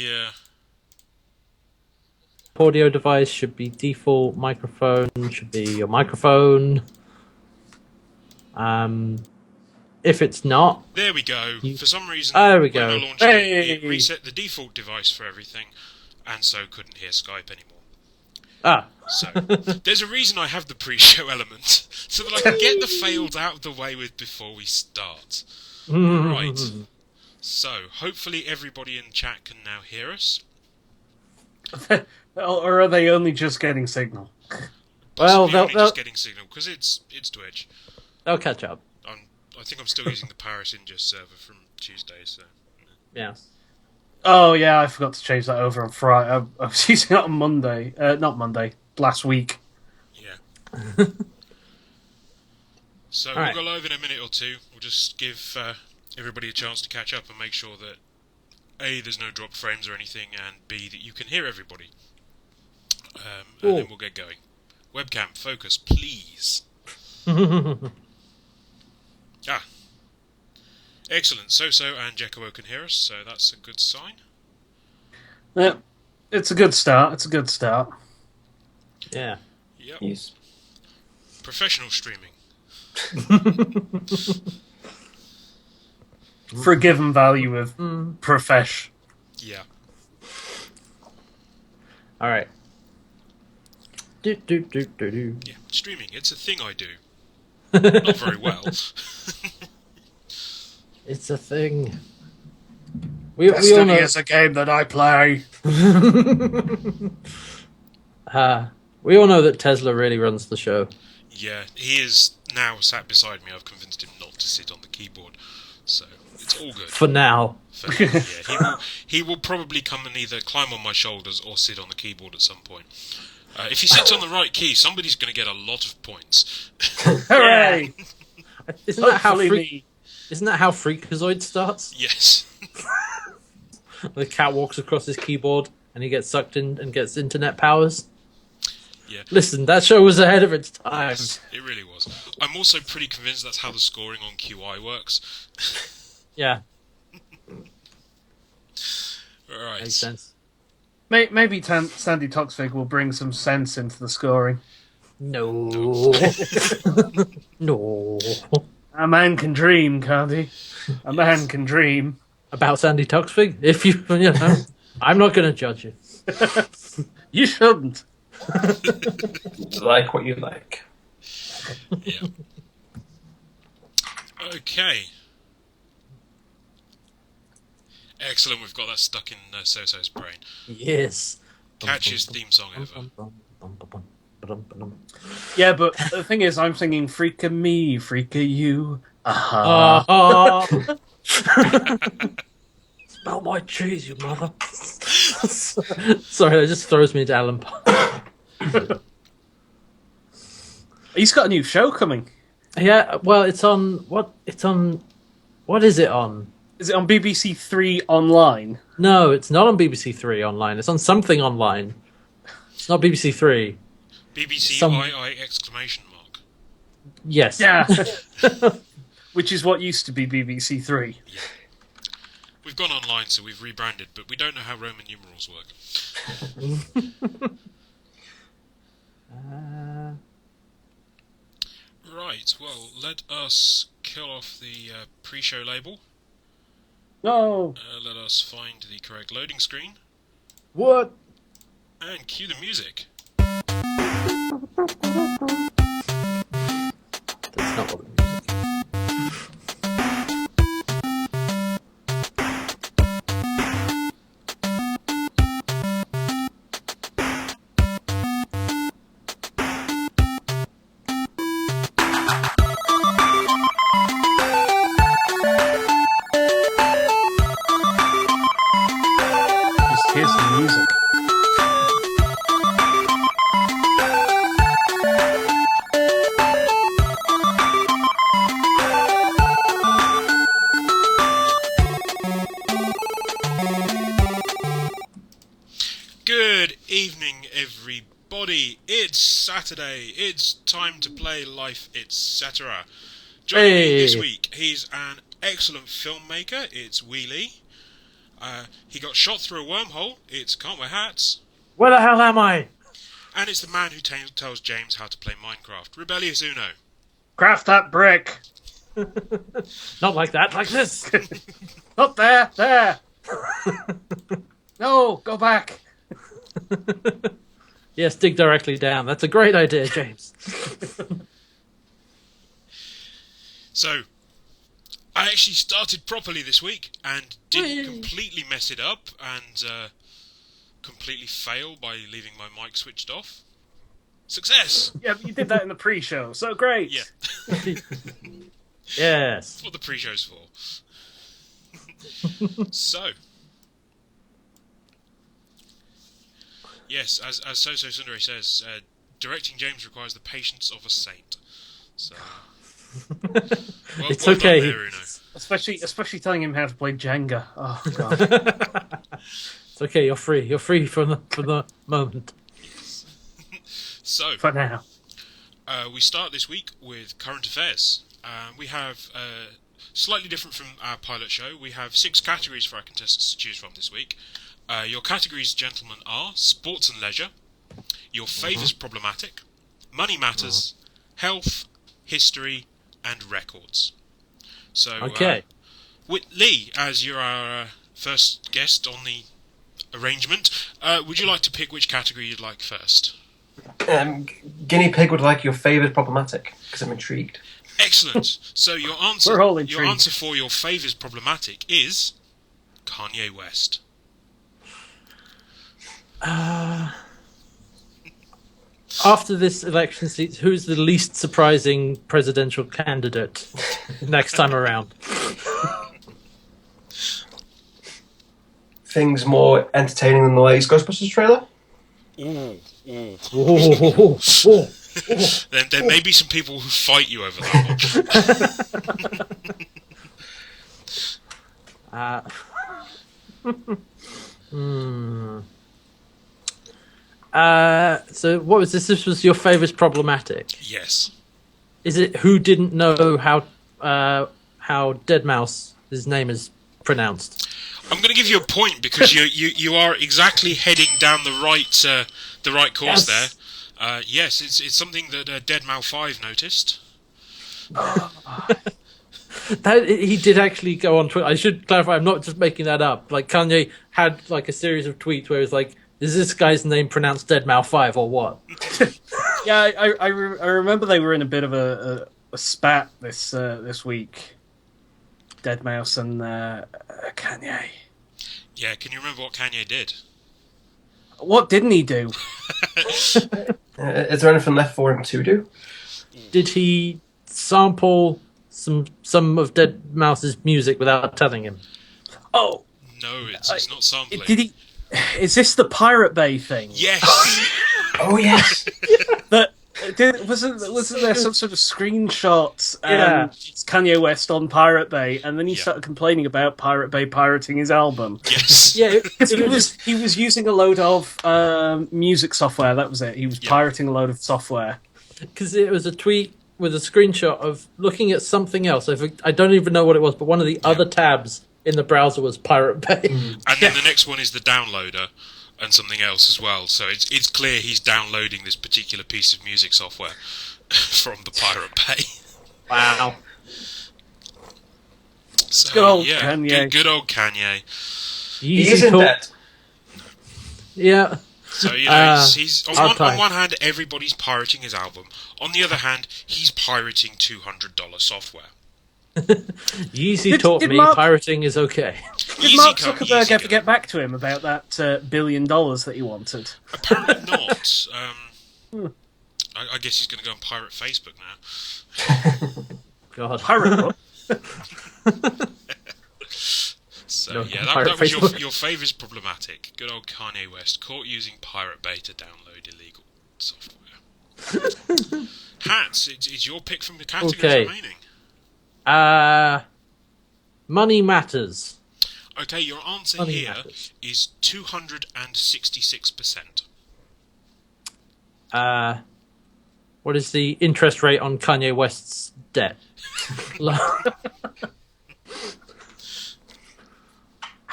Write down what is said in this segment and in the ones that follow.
Yeah. Audio device should be default. Microphone should be your microphone. If it's not, There we go. For some reason, there we when I go. launched it Hey! reset the default device for everything, and so couldn't hear Skype anymore. Ah. So, there's a reason I have the pre-show element, so that I can get the fails out of the way with before we start. Right. So, hopefully everybody in chat can now hear us. Or are they only just getting signal? Possibly only just getting signal, because it's Twitch. They'll catch up. I think I'm still using the Paris India server from Tuesday, so... Yeah. Oh, yeah, I forgot to change that over on Friday. I was using it on Monday. Not Monday, last week. Yeah. So right. We'll go live in a minute or two. We'll just give everybody a chance to catch up and make sure that A, there's no drop frames or anything, and B, that you can hear everybody. And then we'll get going. Webcam, focus, please. Excellent. So and Jekko can hear us, so that's a good sign. Yeah, it's a good start. It's a good start. Yeah. Yep. Yes. Professional streaming. For a given value of profesh. Yeah. All right. Yeah, streaming. It's a thing I do. Not very well. It's a thing. We all know it's a game that I play. We all know that Tesla really runs the show. Yeah, he is now sat beside me. I've convinced him not to sit on the keyboard, so it's all good. For now. Yeah, he will probably come and either climb on my shoulders or sit on the keyboard at some point. If he sits on the right key, somebody's going to get a lot of points. Hooray! Isn't that how Freakazoid starts? Yes. The cat walks across his keyboard and he gets sucked in and gets internet powers. Yeah. Listen, that show was ahead of its time. Yes, it really was. I'm also pretty convinced that's how the scoring on QI works. Yeah. Right. Makes sense. Maybe Sandy Toxvig will bring some sense into the scoring. No. No. A man can dream, can't he? A man can dream. About Sandy Toxvig? If you know, I'm not going to judge you. You shouldn't. Like what you like. Yeah. Okay. Excellent, we've got that stuck in Soso's brain. Yes. Catchiest theme song ever. Yeah, but the thing is, I'm singing Freaka Me, Freaka You. Aha. Smell my cheese, you mother. Sorry, that just throws me to Alan Park. He's got a new show coming. Yeah, well, it's on... What is it on? Is it on BBC Three Online? No, it's not on BBC Three Online. It's on something online. It's not BBC Three. BBC II exclamation mark. Yes. Yeah. Which is what used to be BBC Three. Yeah. We've gone online, so we've rebranded, but we don't know how Roman numerals work. Right, well, let us kill off the pre-show label. No. Let us find the correct loading screen. What? And cue the music. That's not what the music is. Here's the music. Good evening, everybody. It's Saturday. It's time to play Life, etc. Joining me this week, he's an excellent filmmaker. It's Wheelie. He got shot through a wormhole. It's CantWearHats. Where the hell am I? And it's the man who tells James how to play Minecraft. RebelliousUno. Craft that brick. Not like that, like this. Up there, there. No, go back. Yes, dig directly down. That's a great idea, James. So, I actually started properly this week and didn't completely mess it up and completely fail by leaving my mic switched off. Success! Yeah, but you did that in the pre-show, so great. Yeah. Yes. That's what the pre-show's for. So, yes, as So-So Sundari says, directing James requires the patience of a saint. So, It's well okay. done there, Uno. Especially telling him how to play Jenga. Oh god. It's okay. You're free. You're free from the moment. So, For now. we start this week with current affairs. We have, slightly different from our pilot show, we have 6 categories for our contestants to choose from this week. Your categories, gentlemen, are sports and leisure, your favours problematic, money matters, health, history, and records. So, Okay. Lee, as you're our first guest on the arrangement, would you like to pick which category you'd like first? Guinea pig would like your favourite problematic, because I'm intrigued. Excellent. So your answer, We're all intrigued. your answer for your favours problematic is Kanye West. After this election season, who's the least surprising presidential candidate next time around? Things more entertaining than the latest Ghostbusters trailer? Ooh. Oh. Then there may be some people who fight you over that one. So what was this? This was your favourite problematic. Yes. Is it who didn't know how Deadmau5's name is pronounced? I'm going to give you a point because you are exactly heading down the right course there. Yes, it's something that Deadmau5 noticed. He did actually go on Twitter. I should clarify, I'm not just making that up. Like, Kanye had like a series of tweets where it was like, is this guy's name pronounced Deadmau5 or what? Yeah, I remember they were in a bit of a spat this week. Deadmau5 and Kanye. Yeah, can you remember what Kanye did? What didn't he do? Is there anything left for him to do? Did he sample some of Deadmau5's music without telling him? Oh, No, it's not sampling. did he? Is this the Pirate Bay thing? Yes. Oh, yes! Wasn't there some sort of screenshot? Yeah. It's Kanye West on Pirate Bay, and then he Yeah. started complaining about Pirate Bay pirating his album. Yes. Yeah, He was using a load of music software. That was it. He was pirating a load of software. because it was a tweet with a screenshot of looking at something else. I don't even know what it was, but one of the other tabs in the browser was Pirate Bay. And then the next one is the downloader and something else as well. So it's clear he's downloading this particular piece of music software from the Pirate Bay. Wow. So, Good old yeah, Kanye. Good old Kanye. He Easy is in talk. debt. Yeah. So, you know, he's hard on time. one hand, everybody's pirating his album. On the other hand, he's pirating $200 software. Yeezy Did- taught did me Mark- pirating is okay. Did Easy Mark come, Zuckerberg easy ever go. get back to him about that $1 billion that he wanted? Apparently not. I guess he's going to go and pirate Facebook now. God. Pirate. So, No, yeah, pirate that was Facebook. your favourite's problematic. Good old Kanye West, caught using Pirate Bay to download illegal software. Hats, it's your pick from the categories Okay. remaining. Money matters. Okay, your answer Money here matters. is 266%. What is the interest rate on Kanye West's debt?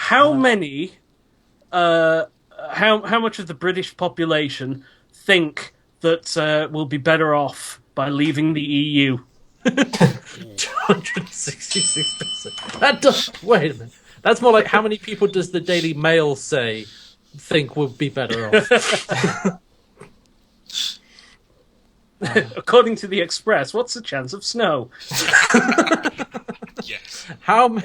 how many, how much of the British population think that we'll be better off by leaving the EU? 266%. That does. Wait a minute. That's more like how many people does the Daily Mail say think would be better off? According to the Express, what's the chance of snow? Yes. How much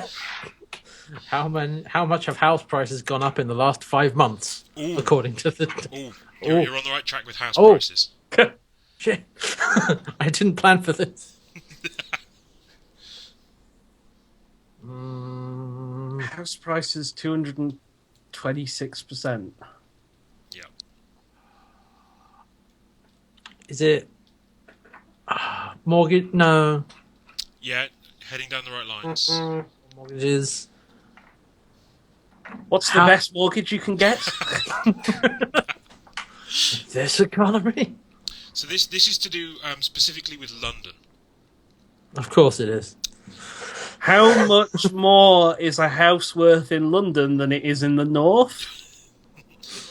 have house prices gone up in the last 5 months? Ooh. According to the. Ooh, you're on the right track with house Oh. prices. Shit. I didn't plan for this. House prices 226%. Yeah. Is it mortgage? No. Yeah, heading down the right lines. Mortgages. What's the best mortgage you can get? This economy? So this is to do specifically with London. Of course it is. How much more is a house worth in London than it is in the north?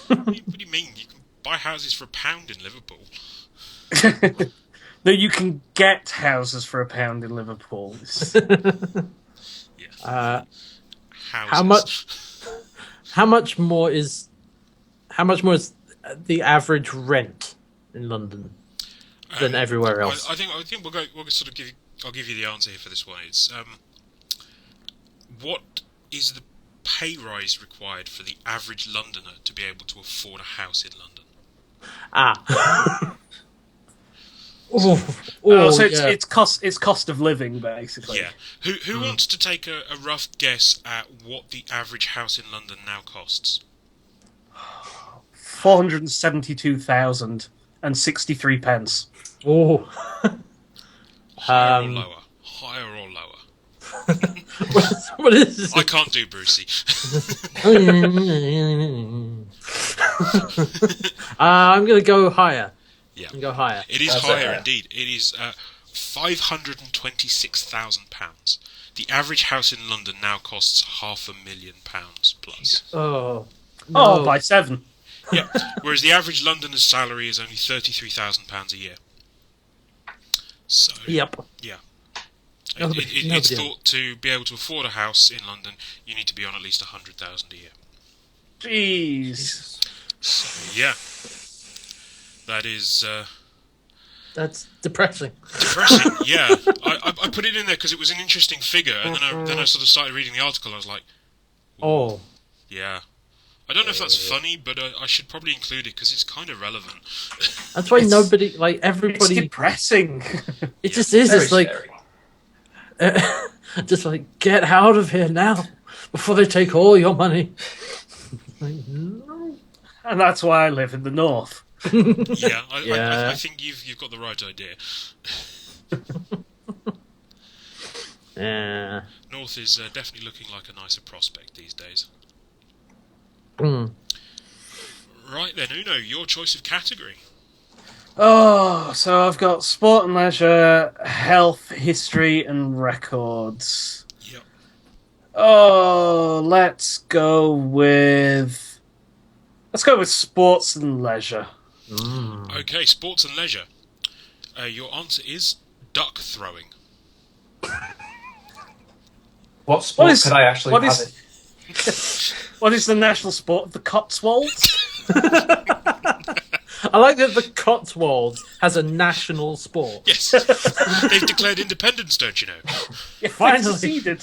What do you mean? You can buy houses for £1 in Liverpool. No, you can get houses for £1 in Liverpool. Yeah. Houses. How much more is the average rent in London than everywhere else? I think we'll sort of I'll give you the answer here for this one. It's what is the pay rise required for the average Londoner to be able to afford a house in London? So yeah. it's cost of living, basically. Yeah. Who wants to take a rough guess at what the average house in London now costs? 472,063 pence. Oh. Higher or lower? Higher or lower? What is this? I can't do Brucey. I'm going to go higher. Yeah. Go higher. It is That's higher it. indeed. It is £526,000. The average house in London now costs £500,000 plus. Oh. Oh, No. by 7. Yeah. Whereas the average Londoner's salary is only £33,000 a year. So Yep. yeah. Nobody- It's nobody- thought to be able to afford a house in London, you need to be on at least 100,000 a year. Jeez. So yeah. That is That's depressing. depressing. Yeah, I put it in there because it was an interesting figure, and then I sort of started reading the article. And I was like, Oh. yeah. I don't know if that's funny, but I should probably include it because it's kind of relevant. That's why nobody, like, It's everybody... depressing. It just is. Very It's like... just like, get out of here now before they take all your money. Like, no. And that's why I live in the north. Yeah, Yeah. I think you've got the right idea. Yeah. North is definitely looking like a nicer prospect these days. Mm. Right then, Uno, your choice of category. Oh, so I've got sport and leisure, health, history, and records. Yep. Oh, let's go with sports and leisure. Okay, sports and leisure. Your answer is duck throwing. What sport What is- could I actually what have is- it? What is the national sport of the Cotswolds? I like that the Cotswolds has a national sport. Yes, they've declared independence, don't you know? Yeah, Finally. succeeded.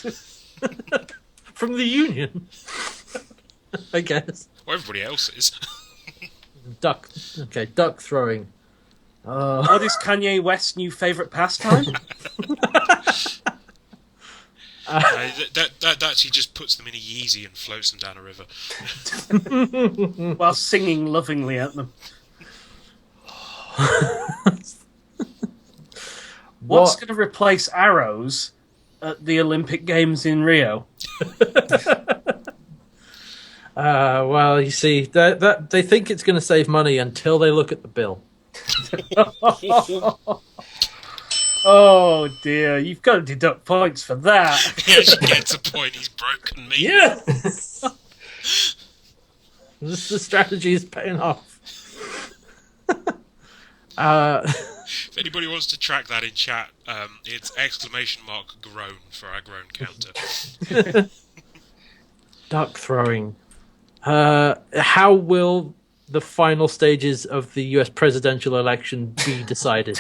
From the Union. I guess. Well, everybody else is. Duck. Okay, duck throwing. What is Kanye West's new favourite pastime? That he just puts them in a Yeezy and floats them down a river. While singing lovingly at them. What's going to replace arrows at the Olympic Games in Rio? Well, you see, that they think it's going to save money until they look at the bill. Oh dear, you've got to deduct points for that. He actually gets a point. He's broken me. Yes. The strategy is paying off. If anybody wants to track that in chat, it's !groan for our groan counter. Duck throwing. How will the final stages of the US presidential election be decided?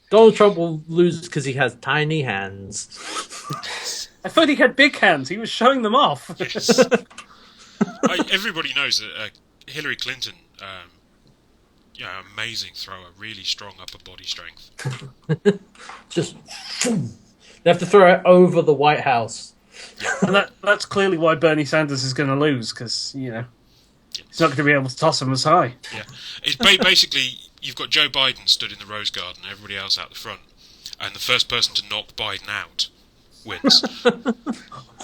Donald Trump will lose because he has tiny hands. I thought he had big hands. He was showing them off. Yes. Everybody knows that Hillary Clinton, amazing thrower, really strong upper body strength. Just they have to throw it over the White House. And that's clearly why Bernie Sanders is going to lose, because, he's not going to be able to toss him as high. Yeah. It's basically, you've got Joe Biden stood in the Rose Garden, everybody else out the front, and the first person to knock Biden out wins.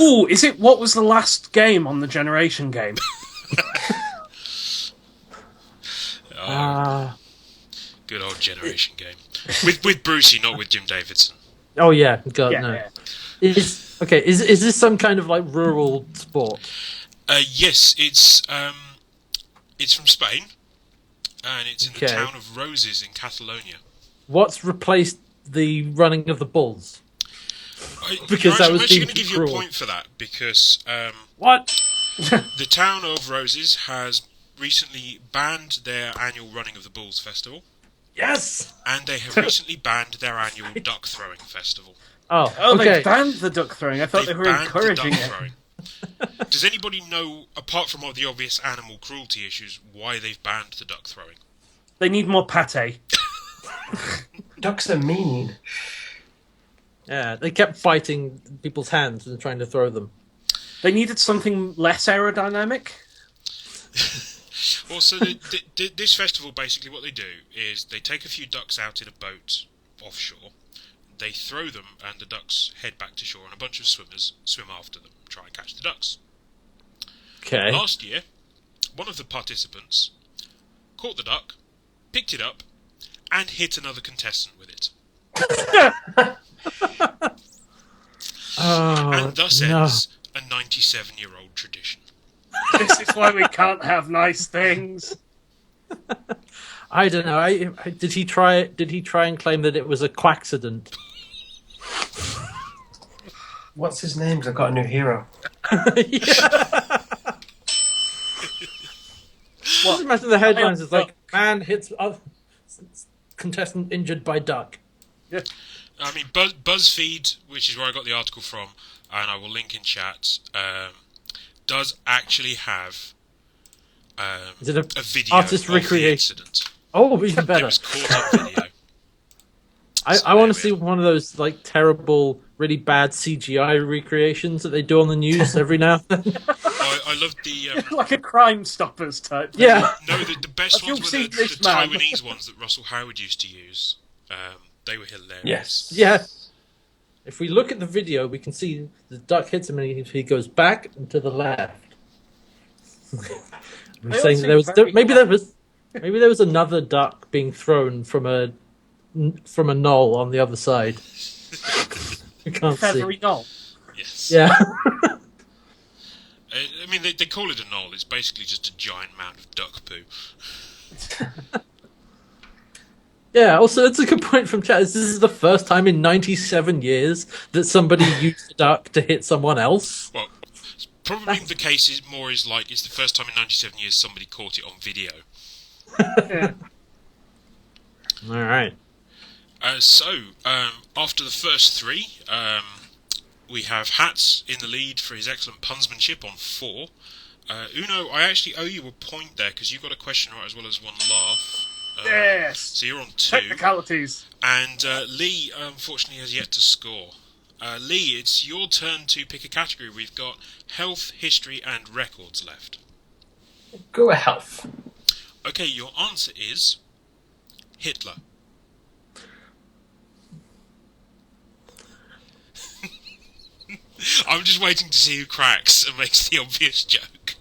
Ooh, what was the last game on the Generation game? Good old Generation game. With Brucey, not with Jim Davidson. Oh yeah, God Yeah, no. yeah. Is this some kind of like rural sport? Yes, it's from Spain, and it's in the town of Roses in Catalonia. What's replaced the running of the bulls? Because I'm actually going to give you a point for that, because what? the town of Roses has recently banned their annual Running of the Bulls festival. Yes! And they have recently banned their annual duck throwing festival. Oh, They okay. banned the duck throwing. I thought they were encouraging it. Throwing. Does anybody know, apart from all the obvious animal cruelty issues, why they've banned the duck throwing? They need more pate. Ducks are mean. Yeah, they kept biting people's hands and trying to throw them. They needed something less aerodynamic. Also, this festival, basically what they do is they take a few ducks out in a boat offshore, they throw them, and the ducks head back to shore, and a bunch of swimmers swim after them and try and catch the ducks. Okay. Last year, one of the participants caught the duck, picked it up, and hit another contestant with it. And thus ends a 97-year-old tradition. This is why we can't have nice things. I don't know. Did he try and claim that it was a quackcident? What's his name? 'Cause I've got a new hero. Just imagine the headlines is like, man hits contestant injured by duck. Yeah. I mean, BuzzFeed, which is where I got the article from, and I will link in chat, does actually have Is it a video artist of the recreation? incident. Oh, even It better. was caught on video. I want to see one of those like terrible, really bad CGI recreations that they do on the news every now and then. I loved the... Like a Crime Stoppers type thing. Yeah. No, the best Have you ones were seen the this man? Taiwanese ones that Russell Howard used to use. They were hilarious. Yes. Yeah. If we look at the video, we can see the duck hits him and he goes back and to the left. I'm They all saying seem there was very maybe there was another duck being thrown from a knoll on the other side. We can't see. Feathery knoll. Yes. Yeah. I mean, they call it a knoll. It's basically just a giant mound of duck poo. Yeah, also, it's a good point from chat. This is the first time in 97 years that somebody used a duck to hit someone else. Well, probably the case is like it's the first time in 97 years somebody caught it on video. All right. After the first three, we have Hats in the lead for his excellent punsmanship on 4. Uno, I actually owe you a point there because you got a question right as well as one laugh. Yes. So you're on 2. Technicalities. And Lee, unfortunately, has yet to score. Lee, it's your turn to pick a category. We've got health, history, and records left. Go with health. Okay, your answer is Hitler. I'm just waiting to see who cracks and makes the obvious joke.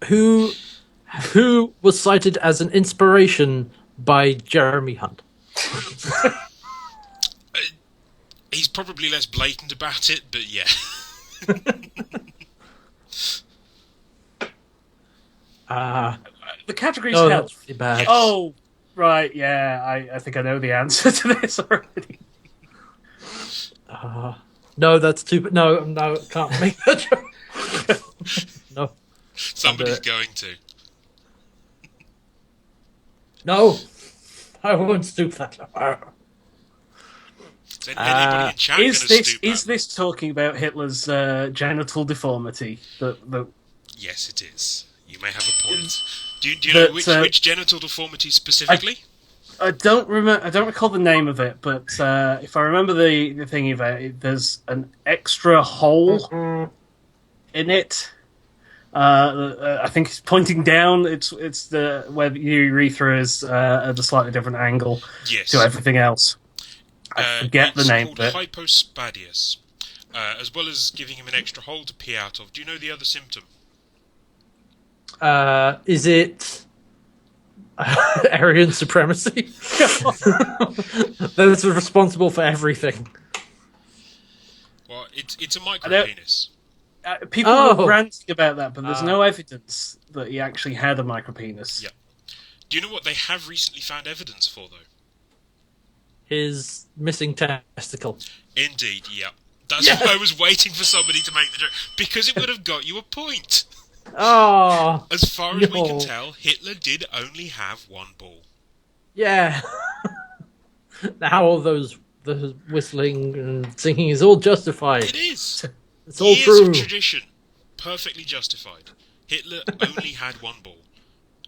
Who was cited as an inspiration by Jeremy Hunt? He's probably less blatant about it, but yeah. The category's Oh, health. that's pretty bad. Yes. Oh, right, yeah, I think I know the answer to this already. No, that's too. No, can't make that joke. No, Somebody's going to. no, I won't stoop that low. Is anybody in chat going to stoop Is that? this talking about Hitler's genital deformity? The Yes, it is. You may have a point. Do you know which genital deformity specifically? I don't remember. I don't recall the name of it, but if I remember the thing about it, there's an extra hole in it. I think it's pointing down. It's the where the urethra is at a slightly different angle Yes. to everything else. I forget the name It's of called it. hypospadias. As well as giving him an extra hole to pee out of. Do you know the other symptom? Is it Aryan supremacy? That's responsible for everything. Well, it's a micropenis. People Oh. were ranting about that, but there's no evidence that he actually had a micropenis. Yeah. Do you know what they have recently found evidence for, though? His missing testicle. Indeed, yeah. That's why I was waiting for somebody to make the joke, because it would have got you a point. Oh, As far as we can No. tell, Hitler did only have one ball. yeah. Now all those whistling and singing is all justified. It is. It's all Years true. of tradition, perfectly justified. Hitler only had one ball,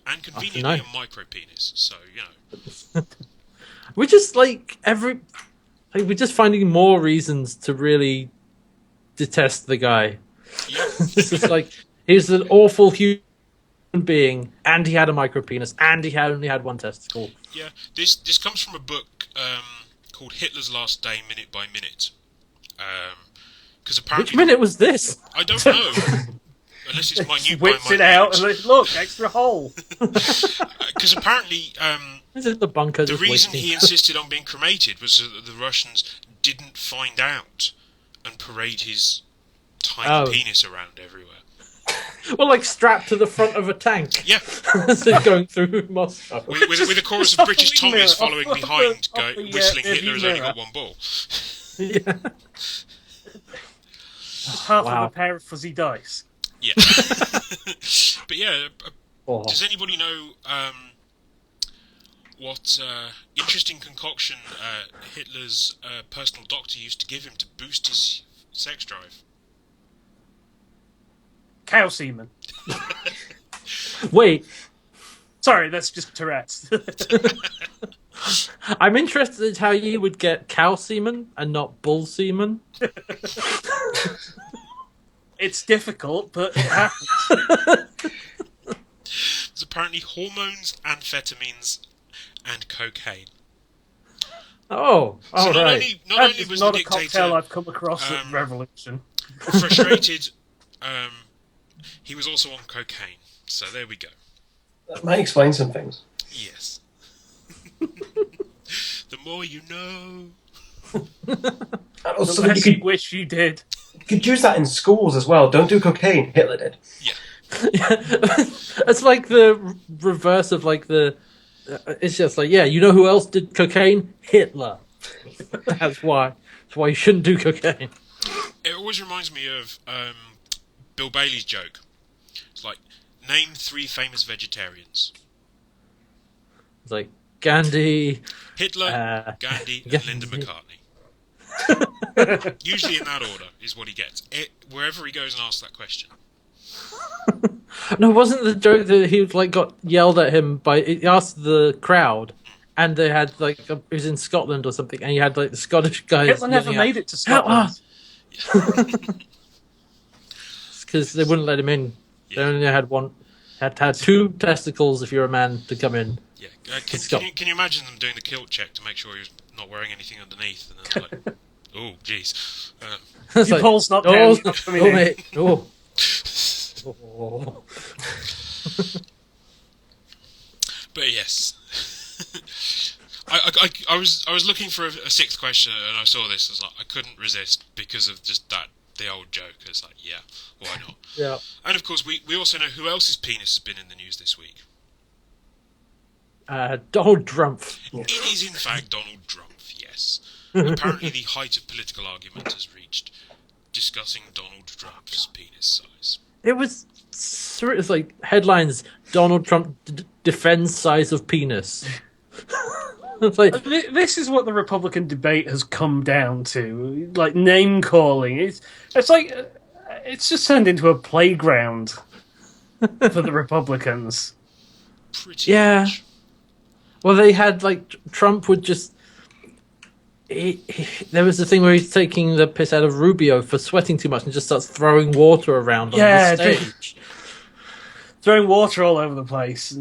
and conveniently know. a micropenis. So We're just we're just finding more reasons to really detest the guy. yeah. This is like he's an awful human being, and he had a micropenis, and he only had one testicle. Yeah, this comes from a book called Hitler's Last Day, Minute by Minute. Because apparently, Which minute was this? I don't know, unless it's minute by Whips it out and minute. like, look, extra hole. Because apparently, Is it the bunker? the just reason waiting? he insisted on being cremated was so that the Russians didn't find out and parade his tiny penis around everywhere. Well, like strapped to the front of a tank Yeah, as they're going through Moscow. with a chorus of off British the wing Tommies mirror, following off the- behind, off the, whistling rear Hitler has view only mirror. got one ball. Yeah. Just half Wow. of a pair of fuzzy dice. Yeah. But yeah, Oh. does anybody know what interesting concoction Hitler's personal doctor used to give him to boost his sex drive? Cow semen. Wait, Sorry, that's just Tourette's. I'm interested in how you would get cow semen and not bull semen. It's difficult, but it happens. There's apparently hormones, amphetamines, and cocaine. Oh, So all not right. only, not That only is was not the a cocktail dictator I've come across at Revolution. frustrated, he was also on cocaine. So there we go. That might explain some things. Yes. The more you know. And also, The you less you could, wish you did. you could use that in schools as well. Don't do cocaine. Hitler did. Yeah. It's like the reverse of like the. It's just like, yeah, you know who else did cocaine? Hitler. That's why. That's why you shouldn't do cocaine. It always reminds me of Bill Bailey's joke. It's like, name 3 famous vegetarians. It's like Gandhi. Hitler, Gandhi, and Gandhi. Linda McCartney. Usually in that order is what he gets. Wherever he goes and asks that question. No, wasn't the joke that he like got yelled at him by? He asked the crowd, and they had like it was in Scotland or something, and he had like the Scottish guys. Hitler never yelling made out, it to Scotland. because they wouldn't let him in. They Yeah. only had one. Had to have 2 testicles if you're a man to come in. Yeah. Scott. Can you imagine them doing the kilt check to make sure he was not wearing anything underneath? And then like, oh, jeez. It's Your pole's not down, no, not coming no, in." mate, no. Oh. But yes. I was looking for a sixth question, and I saw this. I was like, I couldn't resist because of just the old joke. It's like, yeah, why not? Yeah. And of course, we also know who else's penis has been in the news this week. Donald Trump. It is in fact Donald Trump. Yes. Apparently, the height of political argument has reached discussing Donald Trump's penis size. It was like headlines: Donald Trump defends size of penis. It's like, This is what the Republican debate has come down to, like name calling. It's like it's just turned into a playground for the Republicans. Pretty Yeah. much. well, they had like Trump would just. There was the thing where he's taking the piss out of Rubio for sweating too much and just starts throwing water around on Yeah, the stage. Throwing water all over the place.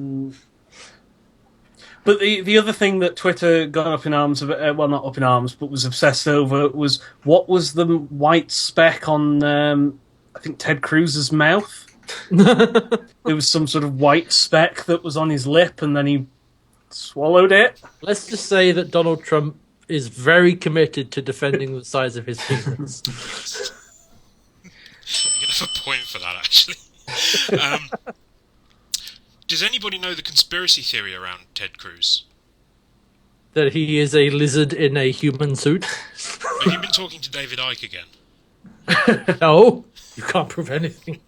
But the other thing that Twitter got up in arms about, well, not up in arms, but was obsessed over was what was the white speck on, I think, Ted Cruz's mouth? There was some sort of white speck that was on his lip and then he swallowed it. Let's just say that Donald Trump is very committed to defending the size of his penis. You're gonna have a point for that, actually. Does anybody know the conspiracy theory around Ted Cruz? That he is a lizard in a human suit. Have you been talking to David Icke again? No, you can't prove anything.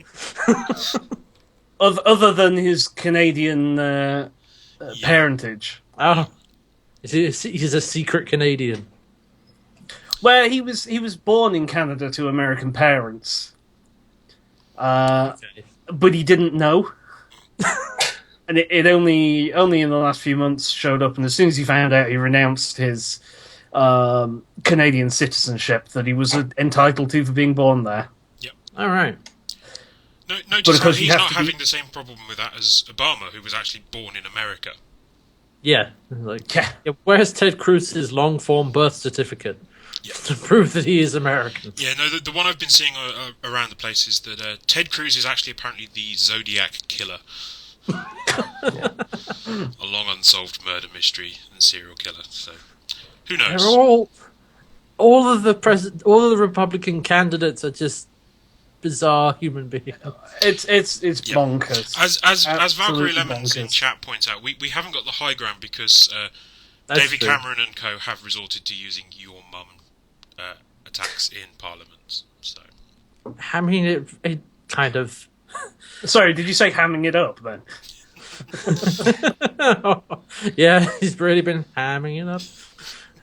Other than his Canadian parentage. Oh, he's a secret Canadian. Well, he was born in Canada to American parents. But he didn't know. And it only in the last few months showed up, and as soon as he found out, he renounced his Canadian citizenship that he was entitled to for being born there. Yep. All right. Notice how course you he's have not to having the same problem with that as Obama, who was actually born in America. Yeah. Like, Yeah. where's Ted Cruz's long form birth certificate Yeah. to prove that he is American? Yeah, no, the one I've been seeing around the place is that Ted Cruz is actually apparently the Zodiac Killer. A long unsolved murder mystery and serial killer. So, who knows? They're all of the Republican candidates are just bizarre human beings. It's bonkers. As Absolutely Valkyrie Lemons in bonkers. chat points out, we haven't got the high ground because That's David true. Cameron and co have resorted to using your mum attacks in Parliament. So I mean, it kind of. Sorry, did you say hamming it up then? Yeah, he's really been hamming it up.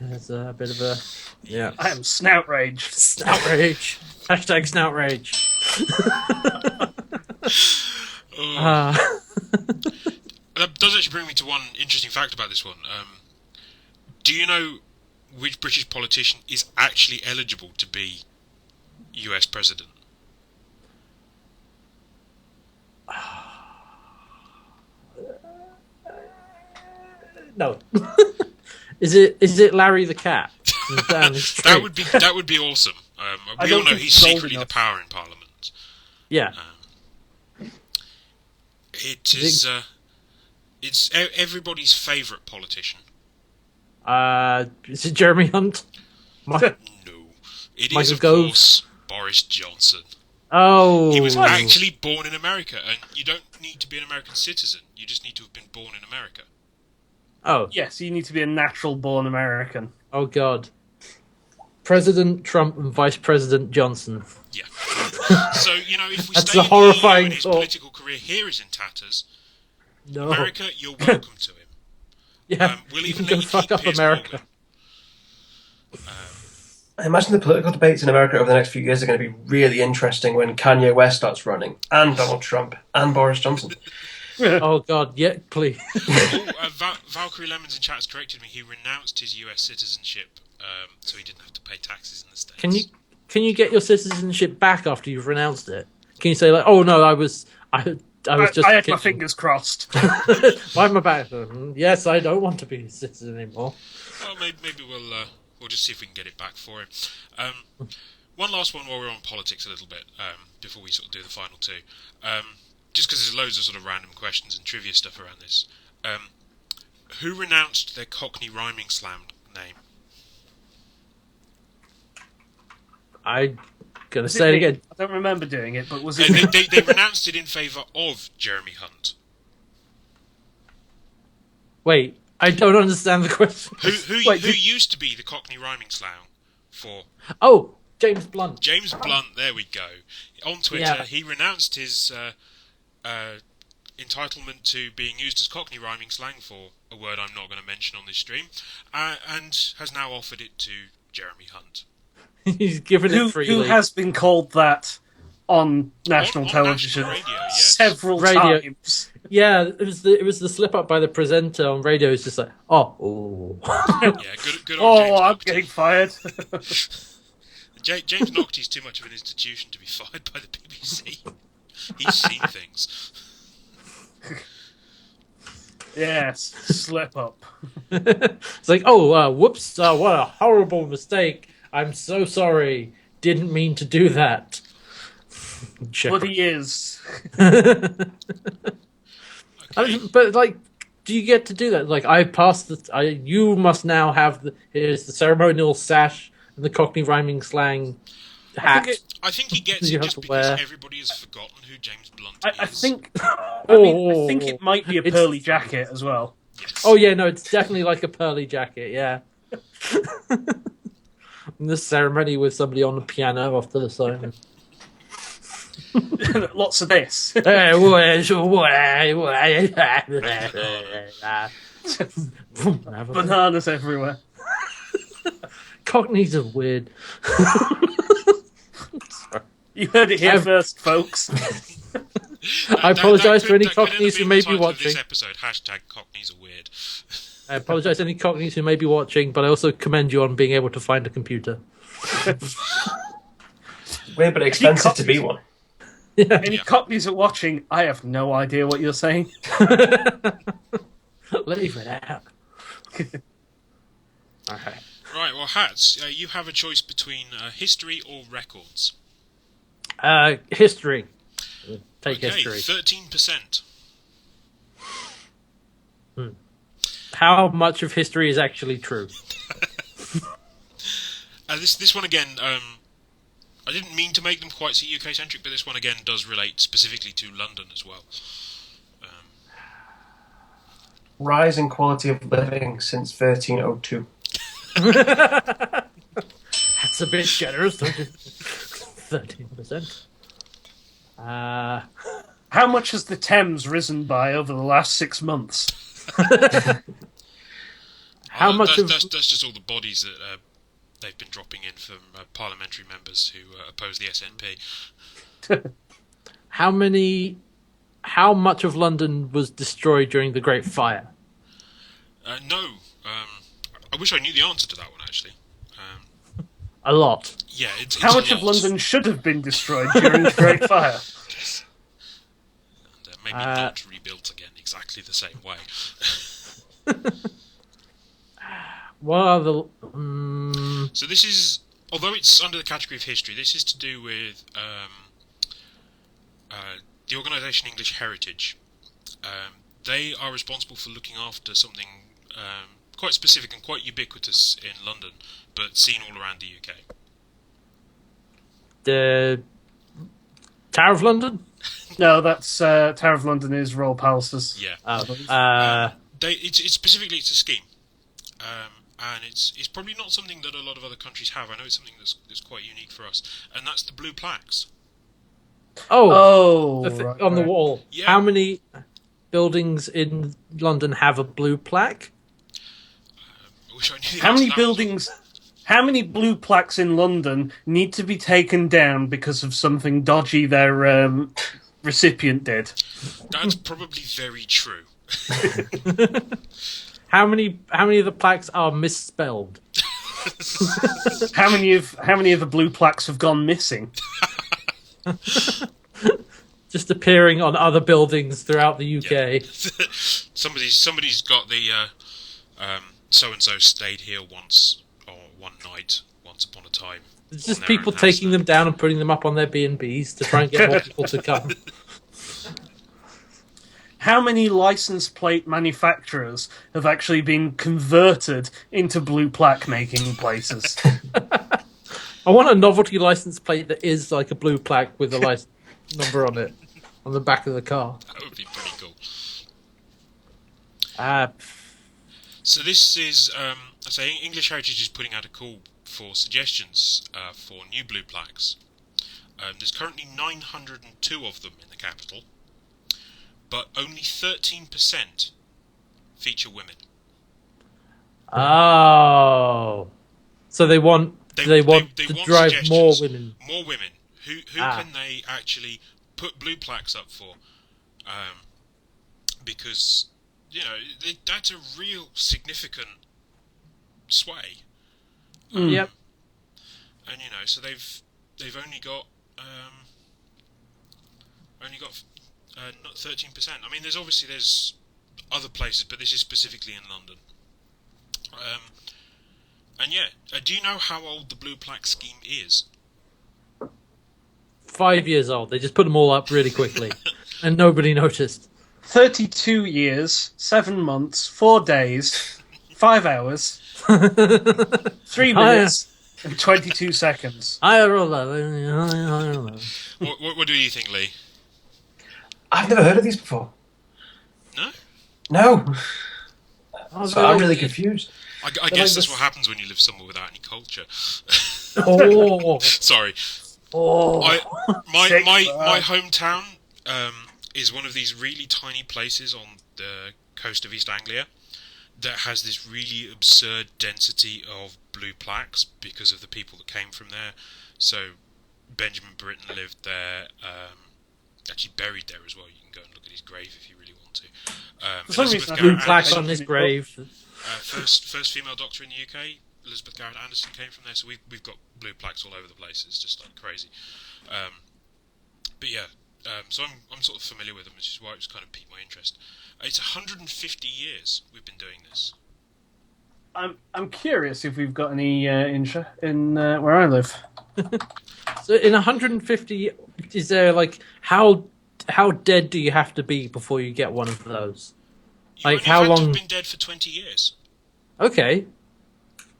There's a bit of a I am snout rage. snout rage. Hashtag snout rage. that does actually bring me to one interesting fact about this one. Do you know which British politician is actually eligible to be US president? No. Is it Larry the cat? That would be awesome. I We all don't know think he's he's old secretly the enough. power in Parliament. Yeah. It is. It's everybody's favourite politician. Is it Jeremy Hunt? No, it is Michael of Gove? course Boris Johnson. Oh, He was actually born in America, and you don't need to be an American citizen. You just need to have been born in America. Oh, Yes, you need to be a natural born American. oh God. President Trump and Vice President Johnson. Yeah. So if we That's stay a in the horrifying EU and his thought. political career here is in tatters, No. America, you're welcome to him. Yeah, We'll you even can let go you fuck keep up Piers America. Morgan. I imagine the political debates in America over the next few years are going to be really interesting when Kanye West starts running, and Donald Trump, and Boris Johnson. Oh God, yeah, please. Valkyrie Lemons in chat has corrected me. He renounced his US citizenship, so he didn't have to pay taxes in the States. Can you get your citizenship back after you've renounced it? Can you say like, oh no, I was just. I had my kidding. fingers crossed. Why am I back? Yes, I don't want to be a citizen anymore. Well, maybe we'll just see if we can get it back for him. One last one while we're on politics a little bit, before we sort of do the final two. Just because there's loads of sort of random questions and trivia stuff around this. Who renounced their Cockney rhyming slang name? I'm gonna Was say it me? again. I don't remember doing it, but was it? me? They renounced it in favour of Jeremy Hunt. Wait, I don't understand the question. Who used to be the Cockney rhyming slang for? Oh, James Blunt. James Blunt, there we go. On Twitter, Yeah. he renounced his entitlement to being used as Cockney rhyming slang for a word I'm not going to mention on this stream, and has now offered it to Jeremy Hunt. He's given it freely. Who has been called that on national On television national radio, yes. several Radio. times? Yeah, it was the slip up by the presenter on radio. It's just like, oh. Yeah, good on James Oh, I'm Naughty. getting fired. James Naughty's too much of an institution to be fired by the BBC. He's seen things. Yes, slip up. It's like, oh, whoops, what a horrible mistake. I'm so sorry. Didn't mean to do that. But he is. Okay. But, like, do you get to do that? Like, I passed the... you must now have here's the ceremonial sash and the Cockney rhyming slang hat. I think he gets You it have just to because wear- everybody has forgotten who James Blunt I is. think. I think it might be a It's- pearly jacket as well. Yes. Oh, yeah, no, it's definitely like a pearly jacket, yeah. And the ceremony with somebody on the piano off to the side. Lots of this. Bananas everywhere. Cockneys are weird. You heard it here I've- first, folks. I apologise for any that could end up Cockneys who being may the be title of this watching. episode, #Cockneys are weird. I apologise to any Cockneys who may be watching, but I also commend you on being able to find a computer. Weird but expensive to be one. Any Yeah. Cockneys are watching, I have no idea what you're saying. Leave it out. Okay. Right, well, Hats, you have a choice between history or records. History. Take Okay, history. 13%. How much of history is actually true? This one again, I didn't mean to make them quite so UK-centric, but this one again does relate specifically to London as well. Rise in quality of living since 1302. That's a bit generous, don't you? 13%. How much has the Thames risen by over the last 6 months? How much that's of... just all the bodies that they've been dropping in from parliamentary members who oppose the SNP. How much of London was destroyed during the Great Fire? No, I wish I knew the answer to that one actually. A lot. Yeah, it's How a much of lot. London should have been destroyed during the Great Fire? And maybe not rebuilt again exactly the same way. What are the... So this is, although it's under the category of history, this is to do with the organisation English Heritage. They are responsible for looking after something quite specific and quite ubiquitous in London, but seen all around the UK. the Tower of London? No, that's Tower of London is Royal Palaces. Yeah. It's specifically it's a scheme, and it's probably not something that a lot of other countries have. I know it's something that's quite unique for us, and that's the blue plaques. Oh, On the wall. Yeah. How many buildings in London have a blue plaque? I wish I knew the How answer many to that one. buildings? How many blue plaques in London need to be taken down because of something dodgy their recipient did? That's probably very true. How many of the plaques are misspelled? How many of the blue plaques have gone missing? Just appearing on other buildings throughout the UK. Somebody's got the so and so stayed here once or one night once upon a time. It's just on their people own house taking now. them down and putting them up on their B&Bs to try and get more people to come. how many license plate manufacturers have actually been converted into blue plaque making places? I want a novelty license plate that is like a blue plaque with a license number on it on the back of the car. That would be pretty cool. Ah, So this is, I say, English Heritage is putting out a call for suggestions for new blue plaques. There's currently 902 of them in the capital, but only 13% feature women. oh, so they want They want to drive more suggestions. women. More women. Who can they actually put blue plaques up for? Because that's a real significant sway. Yep. And so they've only got not 13%. I mean, there's other places, but this is specifically in London. And do you know how old the blue plaque scheme is? 5 years old. They just put them all up really quickly, and nobody noticed. 32 years, 7 months, 4 days, 5 hours, 3 minutes, and 22 seconds. I don't know. What do you think, Lee? I've never heard of these before. No? No. Oh, So I'm really confused. I guess that's what happens when you live somewhere without any culture. Oh, Sorry. oh. My hometown is one of these really tiny places on the coast of East Anglia that has this really absurd density of blue plaques because of the people that came from there. So Benjamin Britten lived there, actually buried there as well. You can go and look at his grave if you really want to. For some Elizabeth reason, Garrett Blue plaques Anderson, on his grave. first female doctor in the UK, Elizabeth Garrett Anderson, came from there. So we've got blue plaques all over the place. It's just like crazy. But yeah, so I'm sort of familiar with them, which is why it's kind of piqued my interest. It's 150 years we've been doing this. I'm curious if we've got any in where I live. So in 150, is there like how dead do you have to be before you get one of those? You Like only how had to long? have been dead for 20 years. Okay,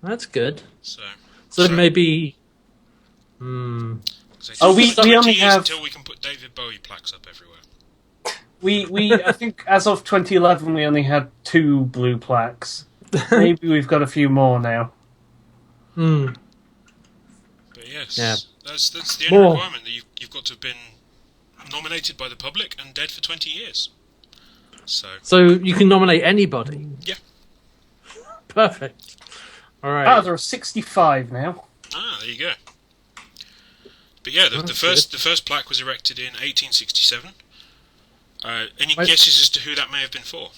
that's good. So Maybe. Oh, we 20 only years have- until we can put David Bowie plaques up everywhere. We I think as of 2011 we only had 2 blue plaques. Maybe we've got a few more now. Hmm. But yes, Yeah. that's the only More. requirement, that you've got to have been nominated by the public and dead for 20 years. So you can nominate anybody. yeah. Perfect. All right. Ah, there are 65 now. There you go. But yeah, the first plaque was erected in 1867. Any Wait. guesses as to who that may have been for?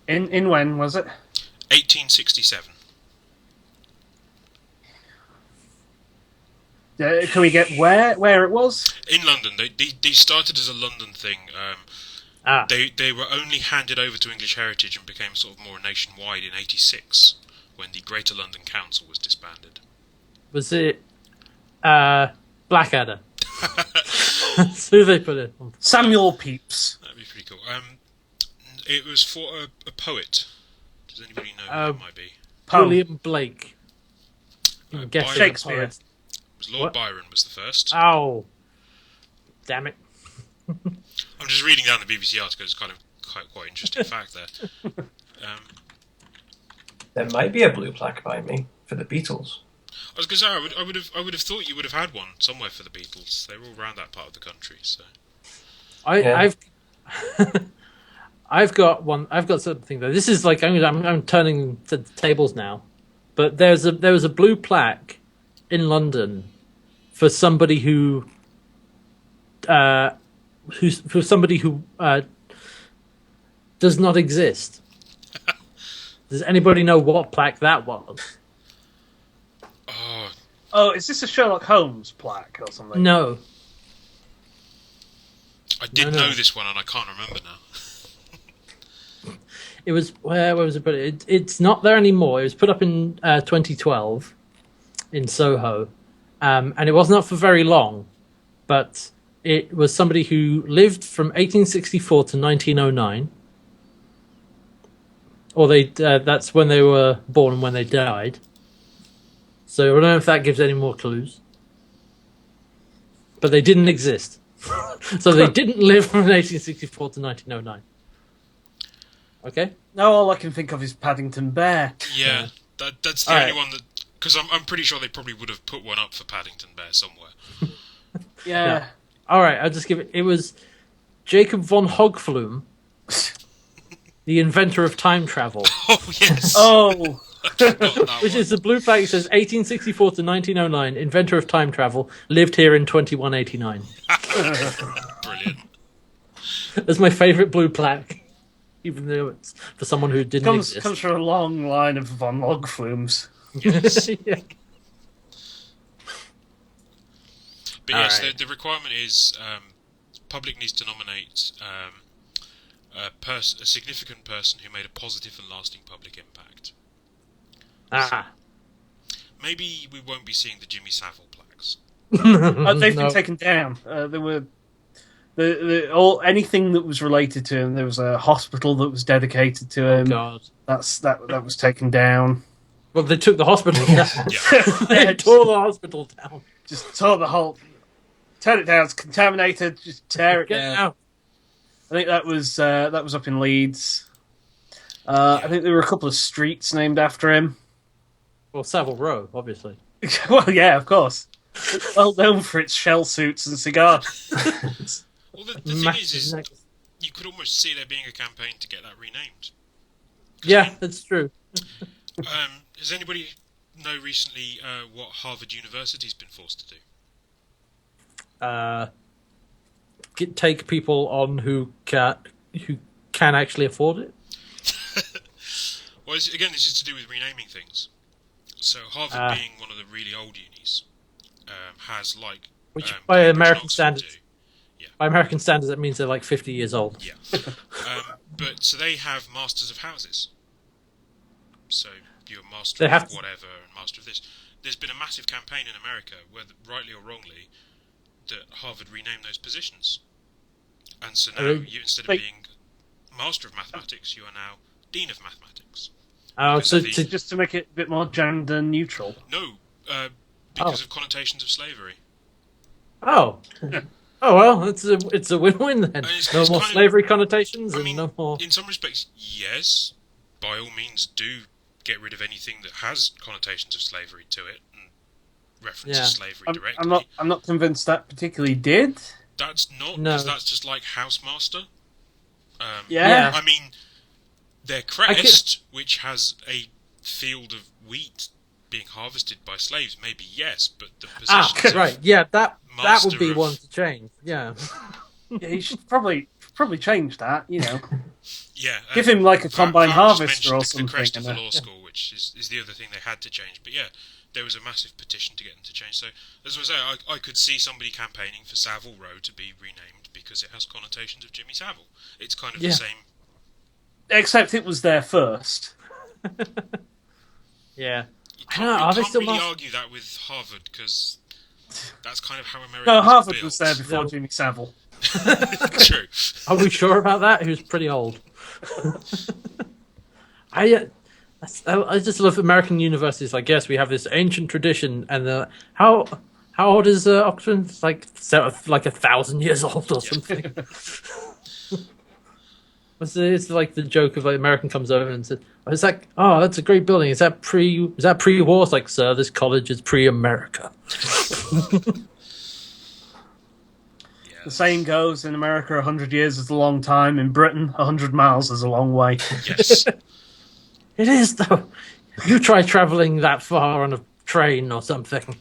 In when was it? 1867. Can we get where it was? In London. They started as a London thing. They were only handed over to English Heritage and became sort of more nationwide in 86, when the Greater London Council was disbanded. Was it Blackadder? That's who they put it on. Samuel Pepys. That'd be pretty cool. It was for a poet. Does anybody know who that might be? William Blake. I'm guessing Byron. Shakespeare. poet. It was Lord What? Byron was the first. Oh, damn it! I'm just reading down the BBC article. It's kind of quite interesting fact there. There might be a blue plaque by me for the Beatles. I was going to say I would have thought you would have had one somewhere for the Beatles. They're all around that part of the country. So I've got one. I've got something though. This is like I'm turning the tables now, but there was a blue plaque in London for somebody who does not exist. Does anybody know what plaque that was? Oh, is this a Sherlock Holmes plaque or something? No. I did No. know this one, and I can't remember now. It was where was it put? It's not there anymore. It was put up in 2012 in Soho, and it wasn't up for very long. But it was somebody who lived from 1864 to 1909, or that's when they were born and when they died. So I don't know if that gives any more clues. But they didn't exist. So they didn't live from 1864 to 1909. Okay? No, all I can think of is Paddington Bear. Yeah, that's the only one that... Because I'm pretty sure they probably would have put one up for Paddington Bear somewhere. Yeah. No. All right, I'll just give it... It was Jacob von Hogflume, the inventor of time travel. Oh, yes! Oh! Which is the blue flag. It says 1864 to 1909, inventor of time travel, lived here in 2189. Brilliant. That's my favourite blue plaque, even though it's for someone who didn't exist. Comes from a long line of von Hogflumes. Yes. Yeah. But yes, Alright. the requirement is public needs to nominate a significant person who made a positive and lasting public impact. Ah. Maybe we won't be seeing the Jimmy Savile plaques. They've been No. taken down. There were anything that was related to him. There was a hospital that was dedicated to him. God. That was taken down. Well, they took the hospital down. Yeah. They tore the hospital down. Just tore the whole. Turn it down. It's contaminated. Just tear it Get down. out. I think that was up in Leeds. I think there were a couple of streets named after him. Well, Savile Row, obviously. Well, yeah, of course. It's well known for its shell suits and cigars. Well, the thing Massive is, neck. you could almost see there being a campaign to get that renamed. Yeah, that's true. Does anybody know recently what Harvard University's been forced to do? Take people on who can actually afford it. Well, again, this is to do with renaming things. So Harvard, being one of the really old unis, has like Which Cambridge by and American Oxford standards, do. by American standards, that means they're like 50 years old. Yeah. But so they have masters of houses. So you're master They of have to- whatever and master of this. There's been a massive campaign in America, whether rightly or wrongly, that Harvard rename those positions. And so now, you instead of Like- being master of mathematics, you are now dean of mathematics. Oh, so Because of the- Just to make it a bit more gender neutral. No, because of connotations of slavery. oh, well, it's a win-win then. It's No more kind of- slavery connotations I and mean, no more. in some respects, yes. By all means, do get rid of anything that has connotations of slavery to it and references Yeah. slavery directly. I'm not convinced that particularly did. That's not, No. because that's just like housemaster. Yeah. I mean, their crest, which has a field of wheat being harvested by slaves, maybe yes, but the positions of Right, yeah, that master would be of- one to change. Yeah. Yeah, you should probably change that. You know, yeah, give him like a combine Farrell just harvester or mentioned something. the crest of the and, law school, which is the other thing they had to change. But yeah, there was a massive petition to get them to change. So as I say, I could see somebody campaigning for Savile Row to be renamed because it has connotations of Jimmy Savile. It's kind of Yeah. the same. Except it was there first. Yeah. You I don't know, are can't they still really mas- argue that with Harvard because that's kind of how America. No, Harvard built. was there before No. Jimmy Savile. True. Are we sure about that? He was pretty old. I just love American universities. Like, yes, we have this ancient tradition, and how old is Oxford? It's like 1,000 years old or something. It's like the joke of like American comes over and says, "It's like, oh, that's a great building. Is that pre-war?" It's like, sir, this college is pre-America. The saying goes, in America, 100 years is a long time. In Britain, 100 miles is a long way. Yes. It is though. You try traveling that far on a train or something.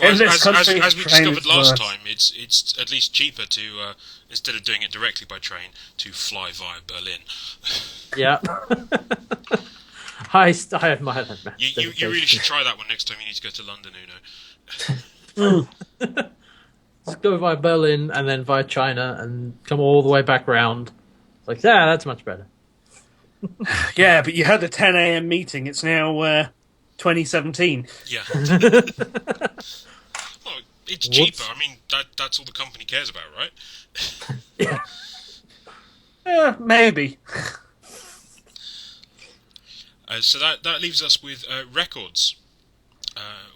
Well, In this country, as we train discovered is last worse. time, it's at least cheaper to instead of doing it directly by train to fly via Berlin. Yeah. I admire that man. You really should try that one next time you need to go to London, Uno. Just go via Berlin and then via China and come all the way back round. It's like, yeah, that's much better. Yeah, but you had a 10 a.m. meeting. It's now 2017. Yeah. Well, It's Whoops. cheaper. I mean, that's all the company cares about, right? Maybe. So that leaves us with records,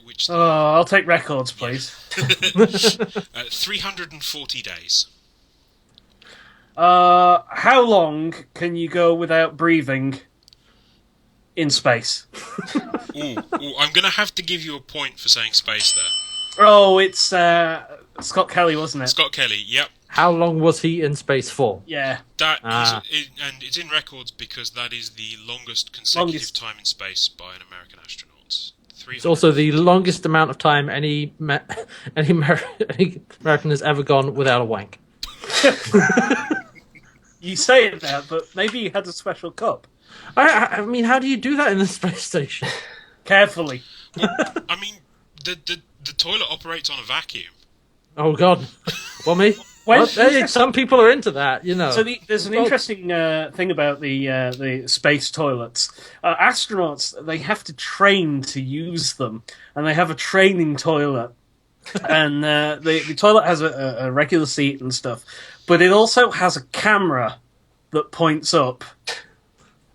which Oh, I'll take records, please. 340 days. How long can you go without breathing in space? Ooh, I'm going to have to give you a point for saying space there. Oh, it's Scott Kelly, wasn't it? Scott Kelly, yep. How long was he in space for? Yeah. That Ah. and it's in records because that is the longest consecutive time in space by an American astronaut. It's also the longest amount of time any American has ever gone without a wank. You say it there, but maybe you had a special cup. I mean, how do you do that in the space station? Carefully. I mean, the toilet operates on a vacuum. Oh God! Well, me. When- Well, hey, some people are into that, you know. So there's an interesting thing about the space toilets. Astronauts, they have to train to use them, and they have a training toilet. And the toilet has a regular seat and stuff, but it also has a camera that points up,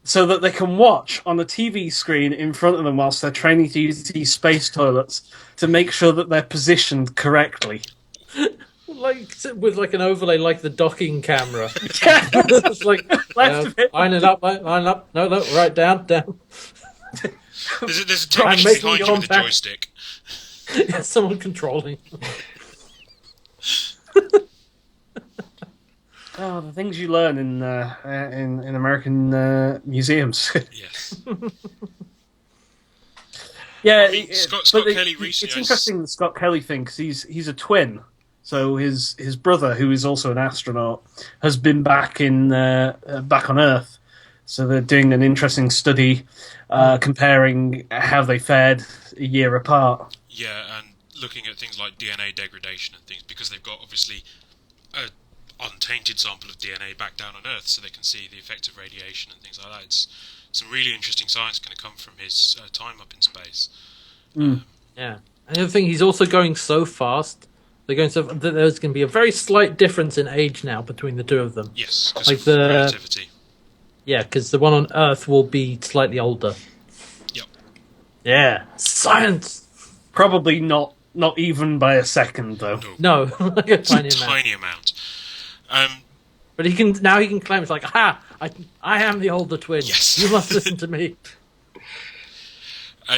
so that they can watch on a TV screen in front of them whilst they're training to use these space toilets to make sure that they're positioned correctly. Like with like an overlay, like the docking camera. It's like Left of it. line it up, line up. No, right down. There's a Try and technician make behind me you with a contact. joystick. Yeah, someone controlling. Oh, the things you learn in American museums. Yes. Yeah, I mean, Scott but Kelly recently It's has- interesting the Scott Kelly thing because he's a twin. So his brother, who is also an astronaut, has been back on Earth. So they're doing an interesting study comparing how they fared a year apart. Yeah, and looking at things like DNA degradation and things, because they've got obviously a untainted sample of DNA back down on Earth, so they can see the effects of radiation and things like that. It's some really interesting science going to come from his time up in space. Yeah. And the other thing, he's also going so fast. They're going so that there's going to be a very slight difference in age now between the two of them. Yes, because Like of the- relativity. Yeah, because the one on Earth will be slightly older. Yep. Yeah, science. Probably not even by a second, though. No, No, like a tiny amount. tiny amount. But he can claim it's like, aha, I am the older twin. Yes. You must listen to me.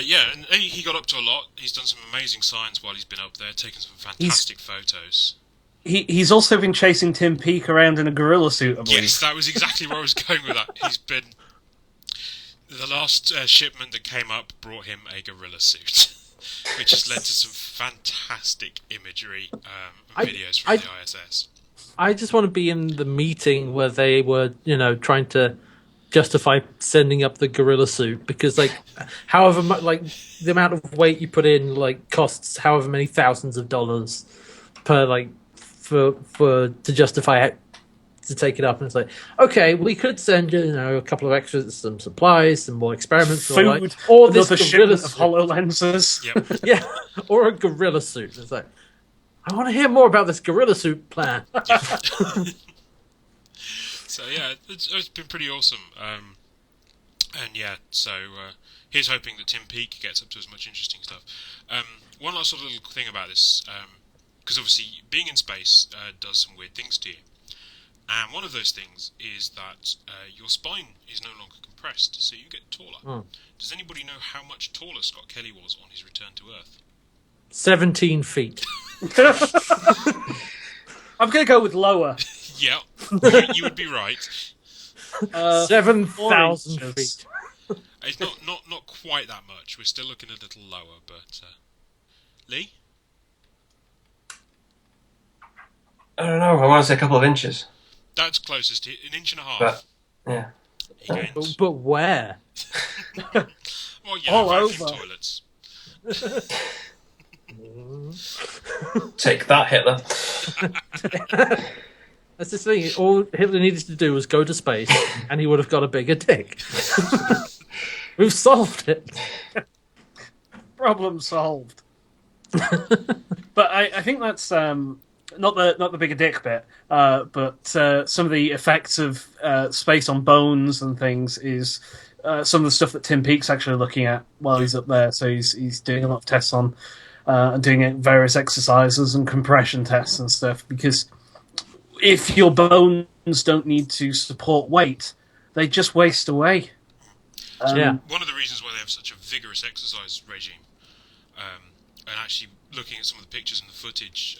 Yeah, and he got up to a lot. He's done some amazing science while he's been up there, taken some fantastic photos. He's also been chasing Tim Peake around in a gorilla suit, I believe. Yes, that was exactly where I was going with that. He's been... The last shipment that came up brought him a gorilla suit, which has led to some fantastic imagery and videos from the ISS. I just want to be in the meeting where they were, trying to justify sending up the gorilla suit because, like, however much, like, the amount of weight you put in, like, costs however many thousands of dollars per, like, for to justify it, to take it up. And it's like, okay, we could send a couple of extras, some supplies, some more experiments, Food, or this another gorilla shipment of suit. HoloLenses. Yep. Yeah, or a gorilla suit. It's like, I want to hear more about this gorilla suit plan. So yeah, it's been pretty awesome. And yeah, so here's hoping that Tim Peake gets up to as much interesting stuff. One last sort of little thing about this, because obviously being in space does some weird things to you. And one of those things is that your spine is no longer compressed, so you get taller. Does anybody know how much taller Scott Kelly was on his return to Earth? 17 feet. I'm going to go with lower. Yeah, you would be right. 7,000 4 inches. feet. It's not quite that much. We're still looking a little lower, but Lee? I don't know. I want to say a couple of inches. That's closest. An inch and a half. But, yeah. He gains. But where? Well, yeah, all vacuum over. toilets. Take that, Hitler. That's the thing. All Hitler needed to do was go to space, and he would have got a bigger dick. We've solved it. Problem solved. But I think that's not the bigger dick bit, but some of the effects of space on bones and things is some of the stuff that Tim Peake's actually looking at while he's up there. So he's doing a lot of tests on and doing various exercises and compression tests and stuff. Because if your bones don't need to support weight, they just waste away. Yeah. One of the reasons why they have such a vigorous exercise regime, and actually looking at some of the pictures and the footage,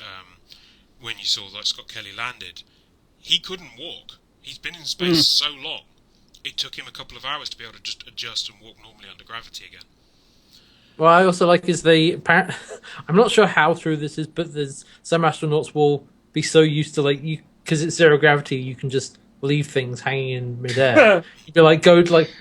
when you saw like Scott Kelly landed, he couldn't walk. He's been in space so long, it took him a couple of hours to be able to just adjust and walk normally under gravity again. Well, I also like is I'm not sure how true this is, but there's some astronauts will be so used to because it's zero gravity, you can just leave things hanging in midair. You'd be like,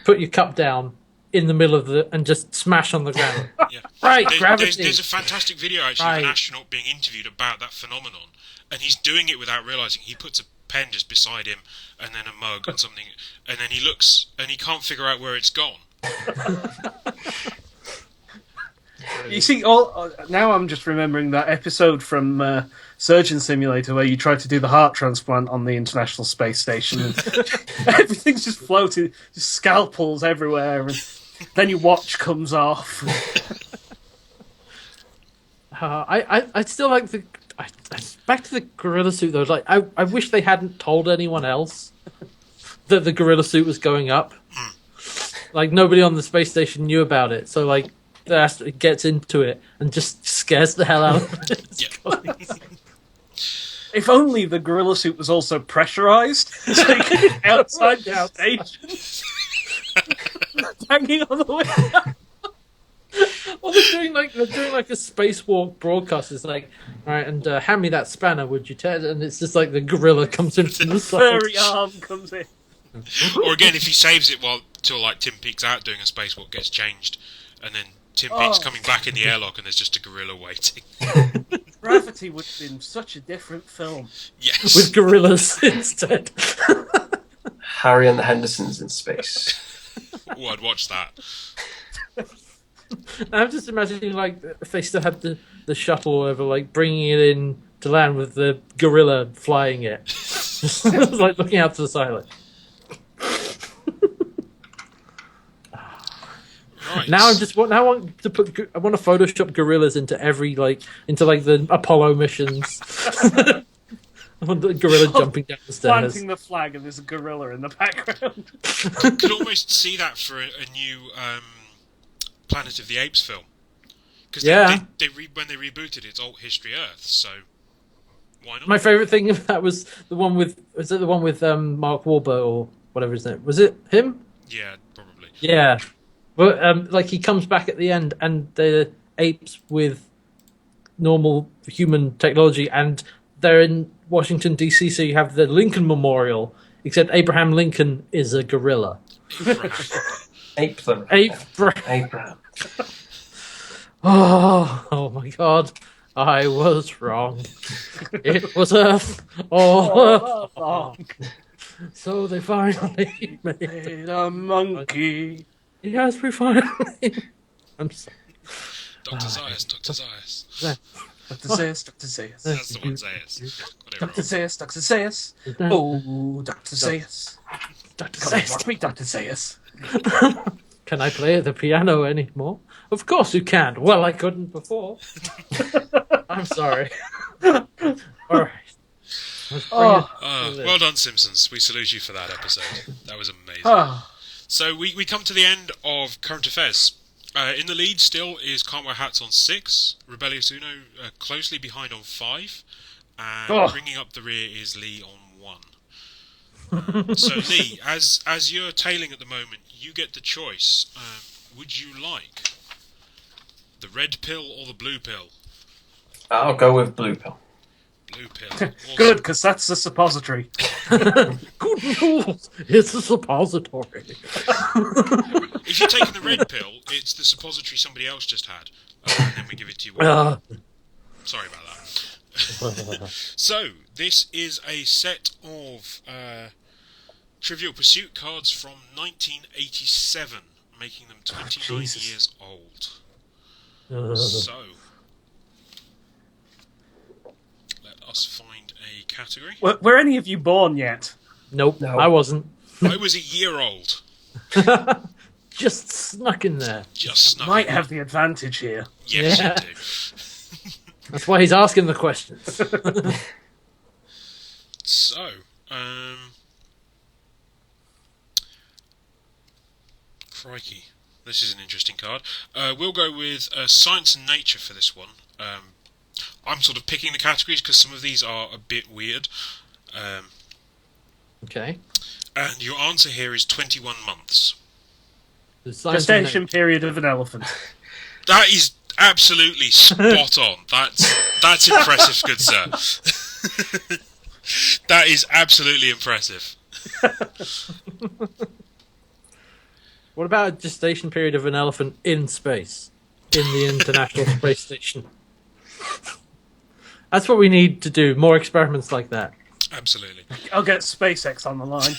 put your cup down in the middle of and just smash on the ground. Yeah. Right, gravity. There's a fantastic video actually of an astronaut being interviewed about that phenomenon, and he's doing it without realizing. He puts a pen just beside him, and then a mug and something, and then he looks and he can't figure out where it's gone. You see, now I'm just remembering that episode from Surgeon Simulator where you try to do the heart transplant on the International Space Station. And everything's just floating, just scalpels everywhere, and then your watch comes off. I still like back to the gorilla suit though. Like I wish they hadn't told anyone else that the gorilla suit was going up. Like nobody on the space station knew about it, so like the astronaut gets into it and just scares the hell out of it. If only the gorilla suit was also pressurized, so you could get outside the station, hanging on the window. Well, they're doing like a spacewalk broadcast. It's like, all right, and hand me that spanner, would you? And it's just like the gorilla comes in from the side. Furry arm comes in. Or again, if he saves it till like Tim Peake's out doing a spacewalk, gets changed, and then Tim Peake's coming back in the airlock, and there's just a gorilla waiting. Gravity would have been such a different film. Yes, with gorillas instead. Harry and the Hendersons in space. Oh, I'd watch that. I'm just imagining like if they still had the shuttle or whatever, like bringing it in to land with the gorilla flying it, like looking out to the side. Like. Right. Now I want to Photoshop gorillas into the Apollo missions. I want the gorilla jumping down the stairs. Planting the flag and there's a gorilla in the background. You could almost see that for a new Planet of the Apes film. Because when they rebooted it's Alt History Earth, so why not? My favourite thing of that was the one with Mark Wahlberg or whatever his name was. It him? Yeah, probably. Yeah. But like he comes back at the end, and the apes with normal human technology, and they're in Washington D.C. So you have the Lincoln Memorial, except Abraham Lincoln is a gorilla. Abraham. Oh my God! I was wrong. It was Earth all along. So they finally made a monkey. Yes, we finally. I'm sorry. Dr. Zaius, Dr. Zaius. Dr. Zaius, Dr. Zaius. That's the one, Zaius. Dr. Zaius, Dr. Zaius. Oh, Dr. Zaius. Dr. Come and Zaius. watch me, Dr. Zaius. Can I play the piano anymore? Of course you can. Well, I couldn't before. I'm sorry. All right. Well done, Simpsons. We salute you for that episode. That was amazing. So we come to the end of Current Affairs. In the lead still is CantWearHats on 6, RebelliousUno closely behind on 5, and bringing up the rear is Lee on 1. So Lee, as you're tailing at the moment, you get the choice. Would you like the red pill or the blue pill? I'll go with blue pill. Blue pill. Awesome. Good, because that's the suppository. Good news. It's a suppository. If you're taking the red pill, it's the suppository somebody else just had, and then we give it to you. Sorry about that. So, this is a set of Trivial Pursuit cards from 1987, making them 29 years old. So, us find a category. Were any of you born yet? Nope, No. I wasn't. I was a year old. Just snuck in there. Just snuck Might in. have the advantage here. Yes, Yeah. you do. That's why he's asking the questions. So, crikey. This is an interesting card. We'll go with Science and Nature for this one. I'm sort of picking the categories because some of these are a bit weird. Okay. And your answer here is 21 months. The science and Gestation period of an elephant. That is absolutely spot on. That's impressive, good sir. That is absolutely impressive. What about a gestation period of an elephant in space? In the International Space Station. That's what we need to do. More experiments like that. Absolutely. I'll get SpaceX on the line.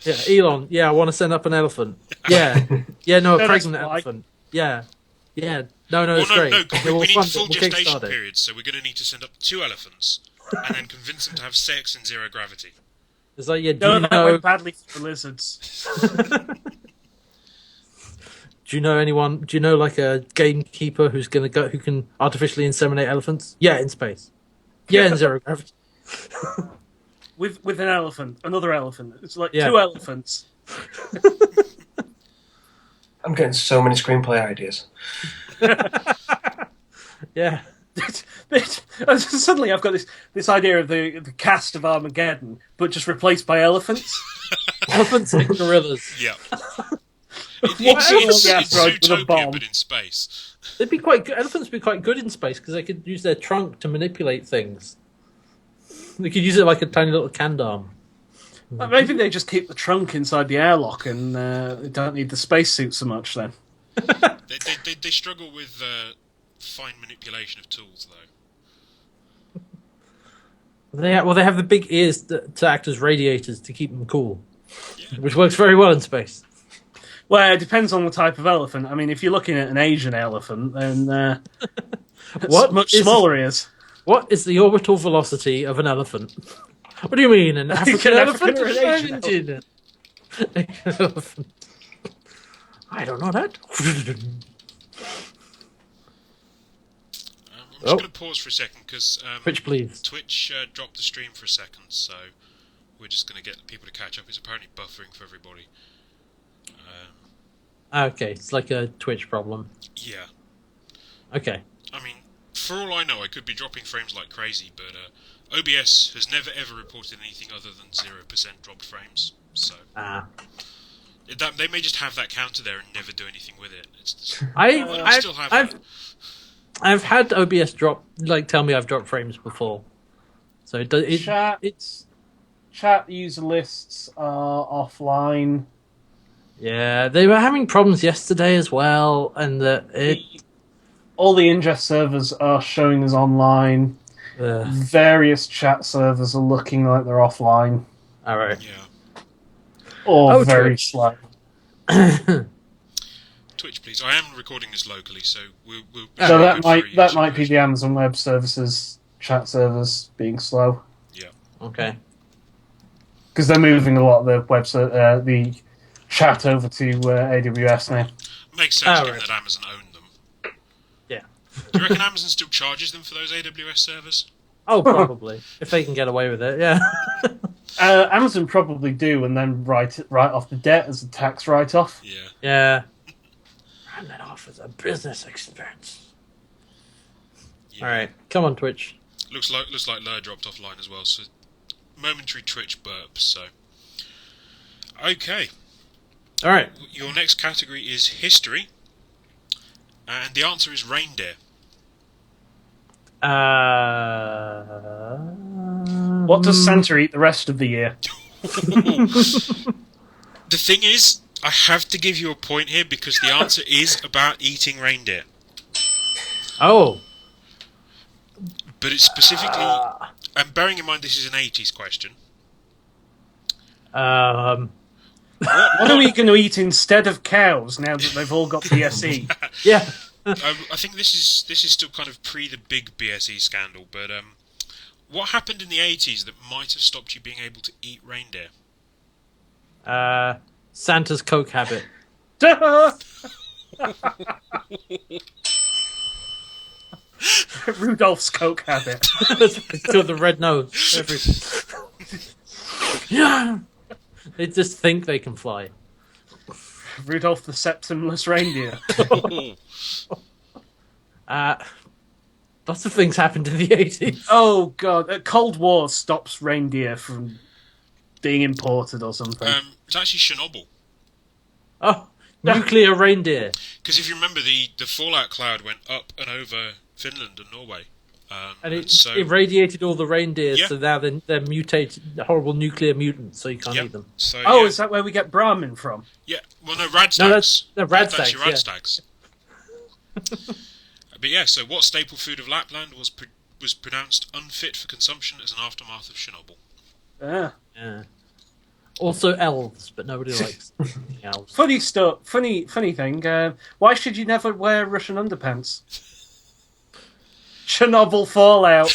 Yeah, Elon. Yeah, I want to send up an elephant. Yeah. Yeah, no, a No, that's pregnant why. elephant. Yeah. Yeah. No, Well, it's no, great. no, Okay, we we'll need fund full it. We'll gestation kickstart it. periods, so we're going to need to send up 2 elephants and then convince them to have sex in zero gravity. It's like, yeah, do No, you that know... went badly for the lizards. Do you know anyone? Do you know like a gamekeeper who can artificially inseminate elephants? Yeah, in space. Yeah, in zero gravity. With an elephant, another elephant. It's like Yeah. 2 elephants. I'm getting so many screenplay ideas. Yeah. Suddenly I've got this idea of the cast of Armageddon, but just replaced by elephants. Elephants and gorillas. Yeah. It's It's with a Zootopia, bomb. but in space. They'd be quite good. Elephants would be quite good in space because they could use their trunk to manipulate things. They could use it like a tiny little canned arm. Maybe they just keep the trunk inside the airlock and they don't need the spacesuit so much then. They struggle with fine manipulation of tools, though. They have the big ears to act as radiators to keep them cool, which works very well in space. Well, it depends on the type of elephant. I mean, if you're looking at an Asian elephant, then What much is- smaller ears. What is the orbital velocity of an elephant? What do you mean, an African African elephant? or an Asian Asian elephant? I don't know that. I'm just going to pause for a second because Twitch, please. Twitch dropped the stream for a second, so we're just going to get people to catch up. It's apparently buffering for everybody. Okay, it's like a Twitch problem. Yeah. Okay. I mean, for all I know, I could be dropping frames like crazy, but OBS has never ever reported anything other than 0% dropped frames. So they may just have that counter there and never do anything with it. I still have that. I've had OBS tell me I've dropped frames before. So Chat user lists are offline. yeah, they were having problems yesterday as well, and All the ingest servers are showing as online. Various chat servers are looking like they're offline. all right. Yeah. Or very Twitch. slow. Twitch, please. I am recording this locally, so we'll So go that through might each be the Amazon Web Services chat servers being slow Yeah. Okay. because they're moving a lot of the chat over to AWS now. Makes sense given right. that Amazon owned them. Yeah. Do you reckon Amazon still charges them for those AWS servers? Oh, probably if they can get away with it. Yeah. Amazon probably do, and then write off the debt as a tax write-off. Yeah. Yeah. Run that off as a business expense. Yeah. All right, come on, Twitch. Looks like Lur dropped offline as well, so momentary Twitch burp. So, okay. All right. Your next category is history, and the answer is reindeer. What does Santa eat the rest of the year? The thing is, I have to give you a point here because the answer is about eating reindeer, Oh. but it's specifically. And bearing in mind this is an 80s question. What are we going to eat instead of cows now that they've all got BSE? Yeah. I think this is still kind of pre the big BSE scandal, but What happened in the 80s that might have stopped you being able to eat reindeer? Santa's coke habit. Rudolph's coke habit. He's got the red nose. Yeah. They just think they can fly. Rudolph the Septimeless Reindeer. Lots of things happened in the 80s. Oh god, Cold War stops reindeer from being imported or something. It's actually Chernobyl. Oh, nuclear reindeer. Because if you remember, the fallout cloud went up and over Finland and Norway. And it so irradiated all the reindeer, Yeah. so now they're mutated, horrible nuclear mutants, so you can't Yep. eat them. So, Oh, yeah. is that where we get Brahmin from? Yeah, well, no, radstags. No, that's That's actually radstags, radstags. But yeah, so what staple food of Lapland was pronounced unfit for consumption as an aftermath of Chernobyl? Yeah. Also elves, but nobody likes elves. Funny stuff. Funny thing. Why should you never wear Russian underpants? Chernobyl fallout.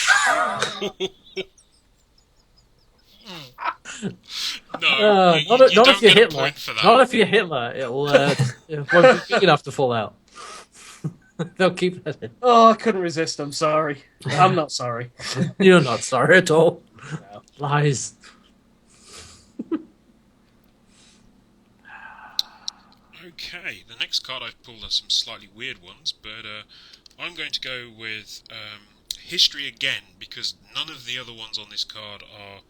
No, Not if don't you're get a Hitler. point for that. Not if you're Hitler. It won't be big enough to fall out. They'll keep that in. Oh, I couldn't resist. I'm sorry. I'm not sorry. You're not sorry at all. No. Lies. Okay, the next card I've pulled are some slightly weird ones, but I'm going to go with history again, because none of the other ones on this card are...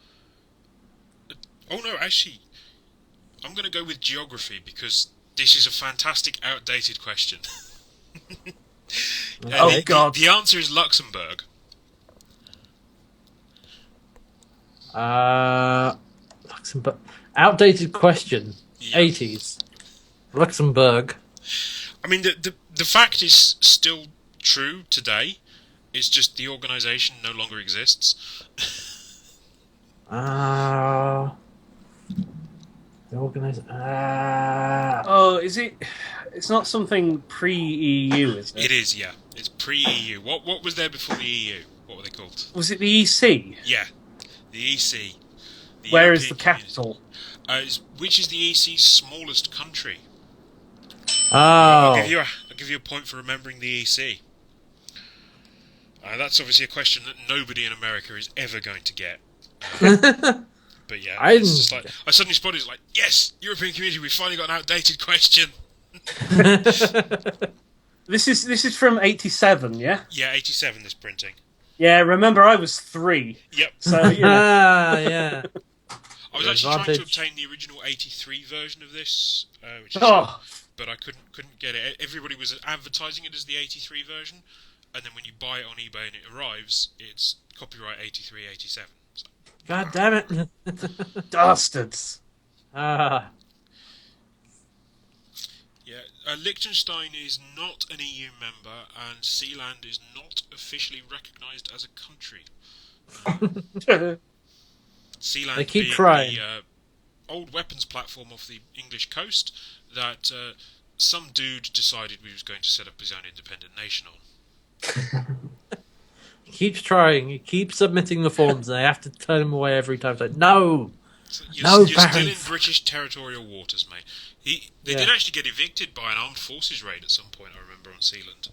Oh no, actually, I'm going to go with geography, because this is a fantastic outdated question. Oh, God. The answer is Luxembourg. Luxembourg. Outdated question. Yeah. 80s. Luxembourg. I mean, the fact is still true today. It's just the organisation no longer exists. The organizer. Oh, is it? It's not something pre-EU, is it? It is, yeah. It's pre-EU. What was there before the EU? What were they called? Was it the EC? Yeah, the EC. The Where is the European capital? Which is the EC's smallest country? Oh. I'll give you a point for remembering the EC. That's obviously a question that nobody in America is ever going to get. But yeah, it's just like, I suddenly spotted it, like, yes, European Community, we finally got an outdated question. This is from '87, yeah. Yeah, 87. This printing. Yeah, remember I was 3. Yep. So you know. Yeah. I was actually trying to Advantage. obtain the original 83 version of this, which is but I couldn't get it. Everybody was advertising it as the 83 version, and then when you buy it on eBay and it arrives, it's copyright 83, 87. So. God damn it. Bastards. Yeah, Liechtenstein is not an EU member, and Sealand is not officially recognised as a country. Sealand They keep being trying. the old weapons platform off the English coast that some dude decided we was going to set up his own independent nation on. He keeps trying. He keeps submitting the forms, and they have to turn him away every time. It's like, no. So No, you're still in Barry. British territorial waters, mate. They Yeah. did actually get evicted by an armed forces raid at some point, I remember, on Sealand.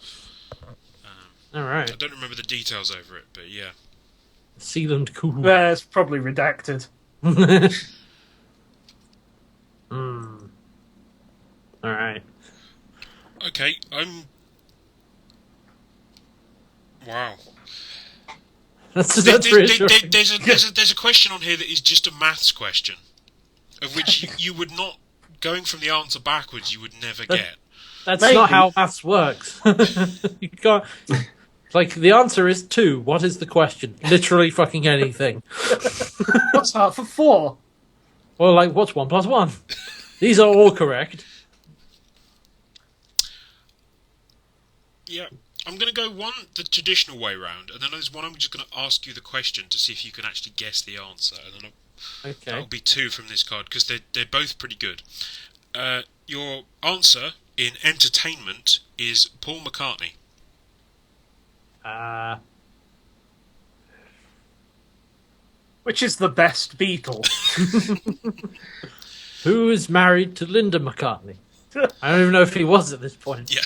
All right. I don't remember the details over it, but yeah. Sealand cool. It's probably redacted. All right. Okay, wow. That's There's reassuring. a question on here that is just a maths question, of which you would not, going from the answer backwards, you would never get. That's Maybe. not how maths works. You can't. Like, the answer is 2. What is the question? Literally fucking anything. What's half of 4? Well, like, what's 1 plus 1? These are all correct. Yeah, I'm going to go the traditional way round, and then there's one I'm just going to ask you the question to see if you can actually guess the answer, and then Okay. that'll be 2 from this card, because they're both pretty good. Your answer in entertainment is Paul McCartney. Which is the best Beatle? Who is married to Linda McCartney? I don't even know if he was at this point. Yeah.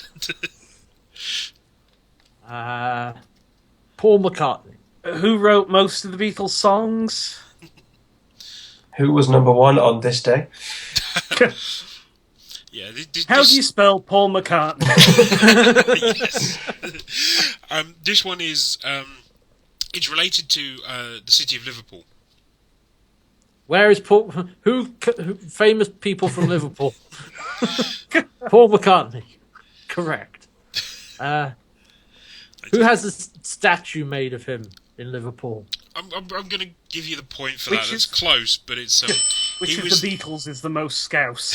Paul McCartney. Who wrote most of the Beatles songs? Who was number one on this day? Yeah. How do you spell Paul McCartney? Yes. This one is it's related to the city of Liverpool. Where is Paul? Who famous people from Liverpool? Paul McCartney. Correct. Who has a statue made of him in Liverpool? I'm going to give you the point for Which that. It's is- close, but it's Which he of was the Beatles is the most scouse?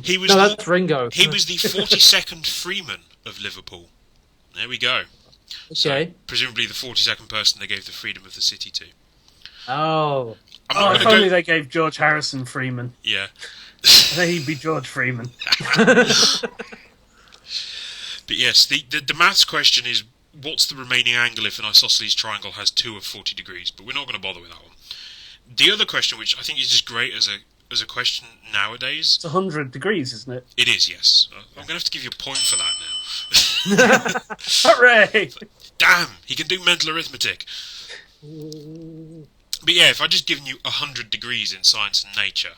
he was No, the, that's Ringo. he was the 42nd freeman of Liverpool. There we go. Okay. Presumably the 42nd person they gave the freedom of the city to. Oh. I'm Oh, not if going to only go. they gave George Harrison Freeman. Yeah. Then he'd be George Freeman. But yes, the maths question is, what's the remaining angle if an isosceles triangle has 2 of 40 degrees? But we're not going to bother with that one. The other question, which I think is just great as a question nowadays, It's 100 degrees, isn't it? it is, yes. I'm going to have to give you a point for that now. Hooray! Damn, he can do mental arithmetic. But yeah, if I'd just given you 100 degrees in science and nature.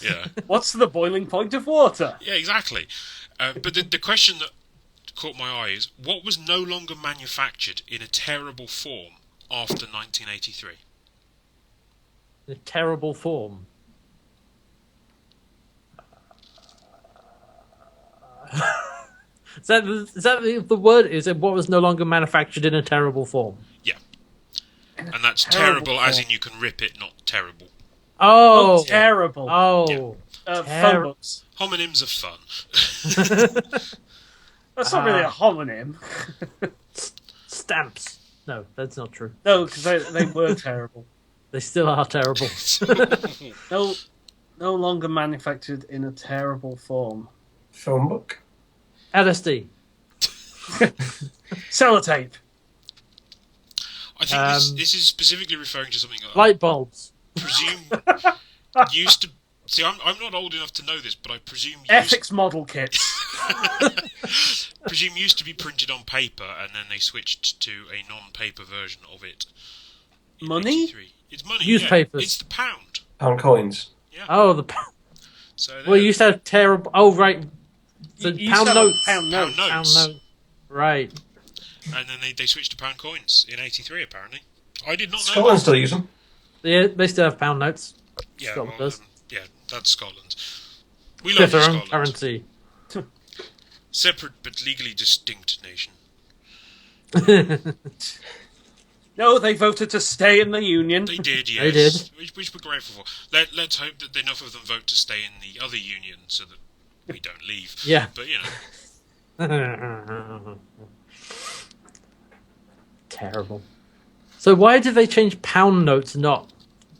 Yeah. What's the boiling point of water? Yeah, exactly. But the question that caught my eye is, what was no longer manufactured in a terrible form after 1983? In a terrible form. Is that the word? Is it what was no longer manufactured in a terrible form? Yeah. And that's terrible terrible as form. in you can rip it, not terrible. Oh. Terrible. Oh. Phone books. Homonyms are fun. That's not really a homonym. Stamps. No, that's not true. No, because they were terrible. They still are terrible. No longer manufactured in a terrible form. Phone book. LSD. Sellotape. I think this is specifically referring to something that Light bulbs. I presume used to... See, I'm not old enough to know this, but I presume Ethics model kits. used to be printed on paper, and then they switched to a non-paper version of it. in Money? 83. It's money. Newspapers. Yeah. It's the pound. Pound coins. Yeah. Oh, So well, you used to have terrible. Oh, right. The You pound used to have notes. Pound notes. Pound Pound notes. note. Right. And then they switched to pound coins in 83, apparently. I did not know Scotland that. still use them. They still have pound notes. Yeah, Scotland well, does. yeah, that's Scotland. We They love have their you, own Scotland. currency. Separate but legally distinct nation. No, they voted to stay in the Union. They did, yes. They did. Which we're grateful for. Let's hope that enough of them vote to stay in the other union so that we don't leave. Yeah. But, you know. Terrible. So why did they change pound notes? Not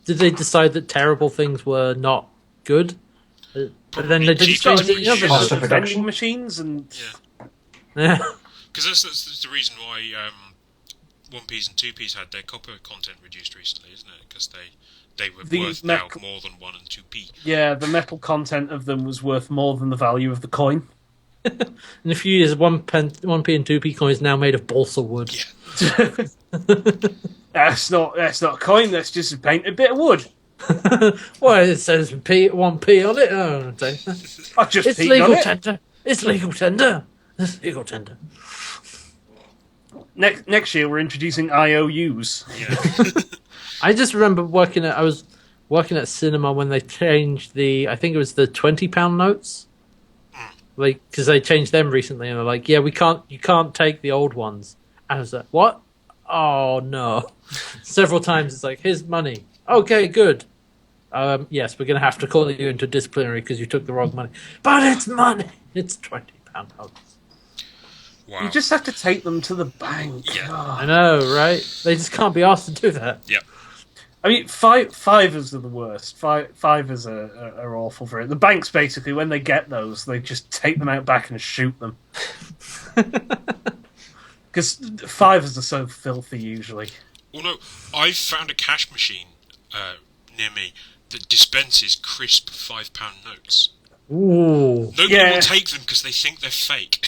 did they decide that terrible things were not good? But then they didn't Probably change the cheap other Cost notes. of production. Vending machines and Yeah. Yeah. Because that's the reason why 1Ps and 2Ps had their copper content reduced recently, isn't it? Because they were The worth now Mac- more than 1 and 2P. yeah, the metal content of them was worth more than the value of the coin. In a few years, 1p and 2p coins now made of balsa wood. Yeah. That's not a coin. That's just a painted bit of wood. Well, it says 1p on it. Oh, okay. I just It's peed legal on it. tender. It's legal tender. It's legal tender. Next year we're introducing IOUs. Yeah. I just remember I was working at cinema when they changed I think it was the £20 notes. Like, because they changed them recently, and they're like, "Yeah, you can't take the old ones." And I was like, "What? Oh no!" Several times it's like, "Here's money." Okay, good. Yes, we're gonna have to call you into disciplinary because you took the wrong money. But it's money. It's £20 notes. Wow. You just have to take them to the bank. Yeah. God. I know, right? They just can't be asked to do that. Yeah. I mean, fivers are the worst. Fivers are awful for it. The banks basically, when they get those, they just take them out back and shoot them. Because fivers are so filthy usually. Oh no, I've found a cash machine near me that dispenses crisp £5 notes. Ooh. Nobody will take them because they think they're fake.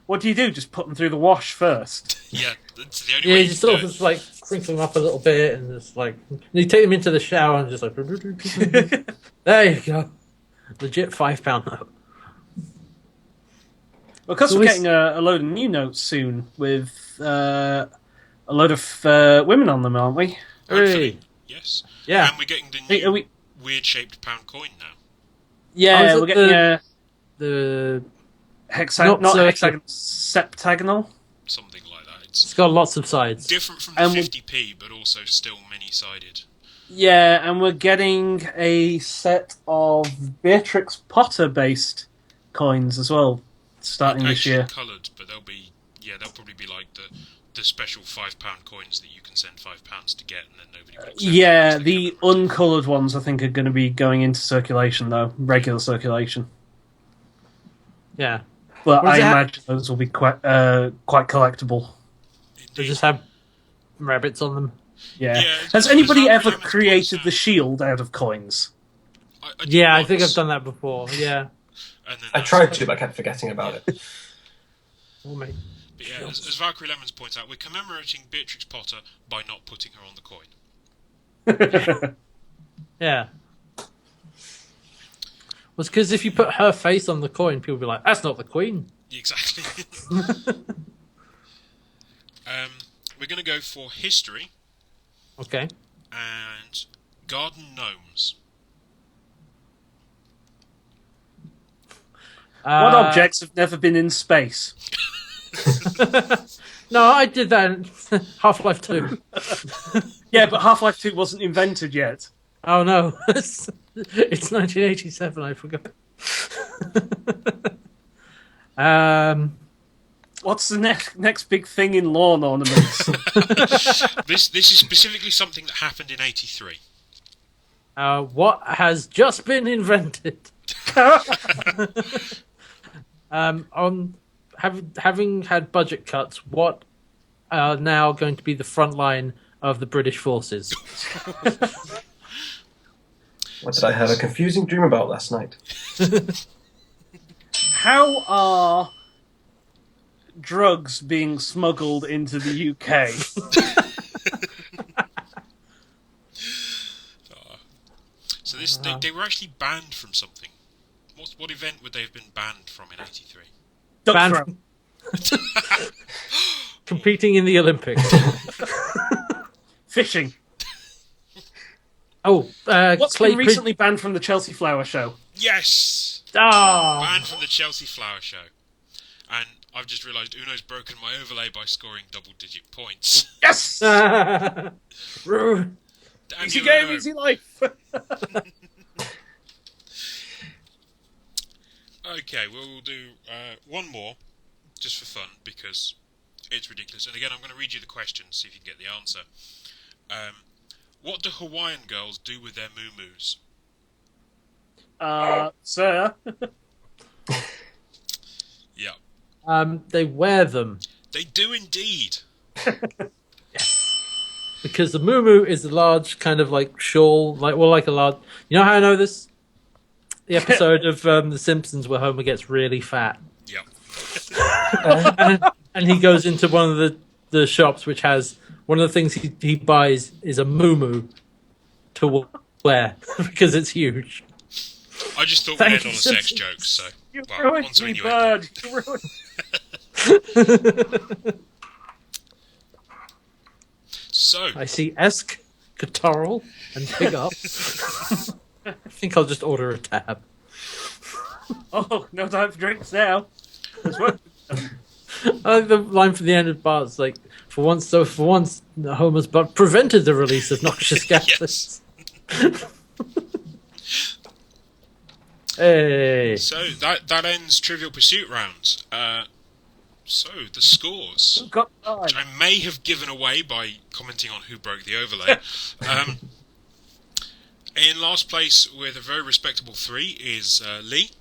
What do you do? Just put them through the wash first? Yeah, that's the only Yeah, way you you just can sort do of it. just like crinkle them up a little bit, and just like you take them into the shower and just like there you go, legit £5 note. Because So we're we getting a load of new notes soon with a load of women on them, aren't we? Hopefully, Hooray. yes. Yeah. And we're getting the Hey, new are we- weird-shaped pound coin now. Yeah, is it we're getting a the not circular. hexagonal, septagonal. Something like that. It's It's got lots of sides. different from the And 50p, but also still many-sided. Yeah, and we're getting a set of Beatrix Potter-based coins as well, starting this year. Coloured, but they'll probably be like the special £5 coins that you can send £5 to get, and then nobody will accept Yeah, them. the uncoloured ones I think are going to be going into circulation though, regular circulation. Yeah, But What does I it have? imagine those will be quite collectable. they just have rabbits on them. Yeah. Yeah, Has as anybody Valkyrie ever Lemons created points the out- shield out of coins? I did Yeah, I think once, I've done that before. Yeah. and then I that's- tried to, but I kept forgetting about it. Oh, mate. But yeah, as Valkyrie Lemons points out, we're commemorating Beatrix Potter by not putting her on the coin. Yeah. Well, it's because if you put her face on the coin, people will be like, "That's not the queen." Exactly. We're going to go for history Okay. and garden gnomes. What objects have never been in space? No, I did that in Half-Life 2. Yeah, but Half-Life 2 wasn't invented yet. Oh no, it's 1987. I forgot. What's the next big thing in lawn ornaments? This is specifically something that happened in '83. What has just been invented? On having had budget cuts, what are now going to be the front line of the British forces? What did I have a confusing dream about last night? How are drugs being smuggled into the UK? So they were actually banned from something. What event would they have been banned from in '83? Duck Banned throw. from- Competing in the Olympics. Fishing. Oh, What's clay been recently banned from the Chelsea Flower Show? Yes, Ah, banned from the Chelsea Flower Show. And I've just realised Uno's broken my overlay by scoring double-digit points. Yes! Damn Easy you, game, Uno. easy life. Okay, we'll do one more, just for fun, because it's ridiculous. And again, I'm going to read you the question, see if you can get the answer. What do Hawaiian girls do with their moo-moos? Sir. Yeah, they wear them they do indeed. because the muumuu is a large kind of like shawl, like a large. You know how I know this? The episode of The Simpsons where Homer gets really fat. Yeah. And he goes into one of the shops which has one of the things he buys is a muumuu to wear because it's huge. I just thought Thank we'd end on you, a sex Simpsons. joke, so... You well, ruined on to me, innuendo. bird. You ruined... So, I see Esk, Catarl, and Pick Up. I think I'll just order a tab. Oh, no time for drinks now. That's what... I like the line from the end of Bart's like, for once, Homer's butt prevented the release of noxious gases. Hey. so that ends Trivial Pursuit round. So, the scores, Got which I may have given away by commenting on who broke the overlay. In last place with a very respectable 3 is Lee.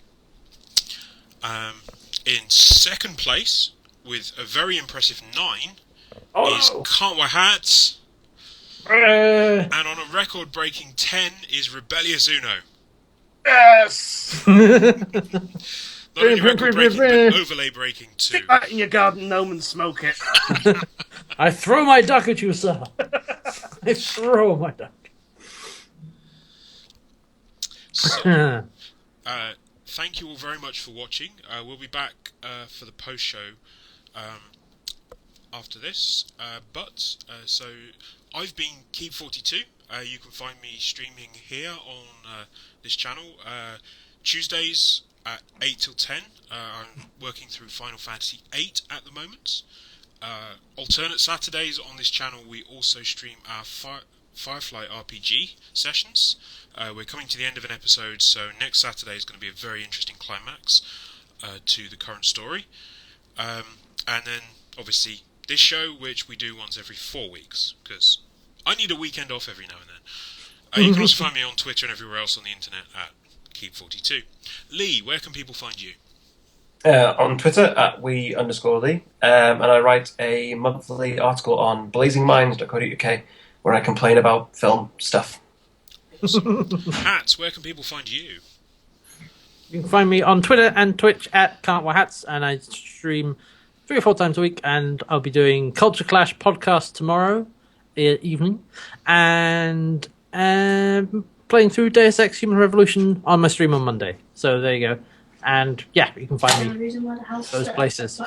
In second place with a very impressive 9 is no. CantWearHats. And on a record-breaking 10 is RebelliousUno. Yes! Not only record-breaking, but overlay-breaking too. Stick that in your garden gnome and smoke it. I throw my duck at you, sir. I throw my duck. So, thank you all very much for watching. We'll be back for the post-show after this. So I've been Keab42. You can find me streaming here on this channel Tuesdays at 8 till 10. I'm working through Final Fantasy VIII at the moment. Alternate Saturdays on this channel we also stream our Firefly RPG sessions. We're coming to the end of an episode, so next Saturday is going to be a very interesting climax to the current story. And then, obviously, this show, which we do once every 4 weeks, because I need a weekend off every now and then. You can also find me on Twitter and everywhere else on the internet at Keab42. Lee, where can people find you? On Twitter at we_Lee, and I write a monthly article on blazingminds.co.uk where I complain about film stuff. Hats, where can people find you? You can find me on Twitter and Twitch at CantWearHats, and I stream 3 or 4 times a week, and I'll be doing Culture Clash podcast tomorrow evening, and playing through Deus Ex Human Revolution on my stream on Monday. So there you go. And yeah, you can find me those places.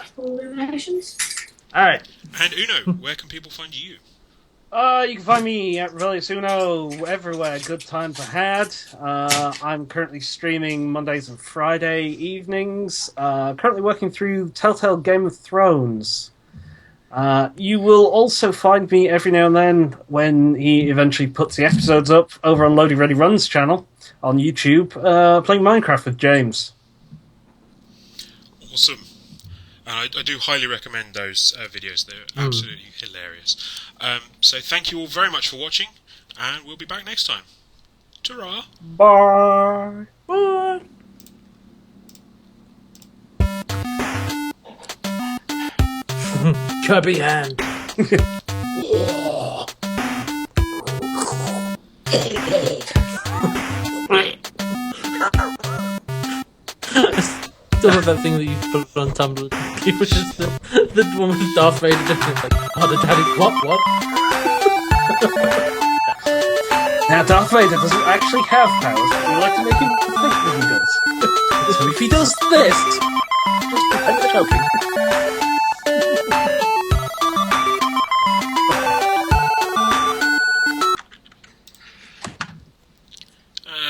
Alright. And Uno, where can people find you? You can find me at RebelliousUno everywhere good times are had. I'm currently streaming Mondays and Friday evenings. Currently working through Telltale Game of Thrones. You will also find me every now and then when he eventually puts the episodes up over on Loading Ready Run's channel on YouTube, playing Minecraft with James. Awesome. And I do highly recommend those videos. They're absolutely hilarious. So thank you all very much for watching, and we'll be back next time. Ta-ra! Bye! Bye! Chubby hand. Still have that thing that you put on Tumblr. It was just the one with Darth Vader just like, oh, the daddy, what? Now, Darth Vader doesn't actually have powers, but we like to make him think that he does. So if he does this, just pretend you're joking.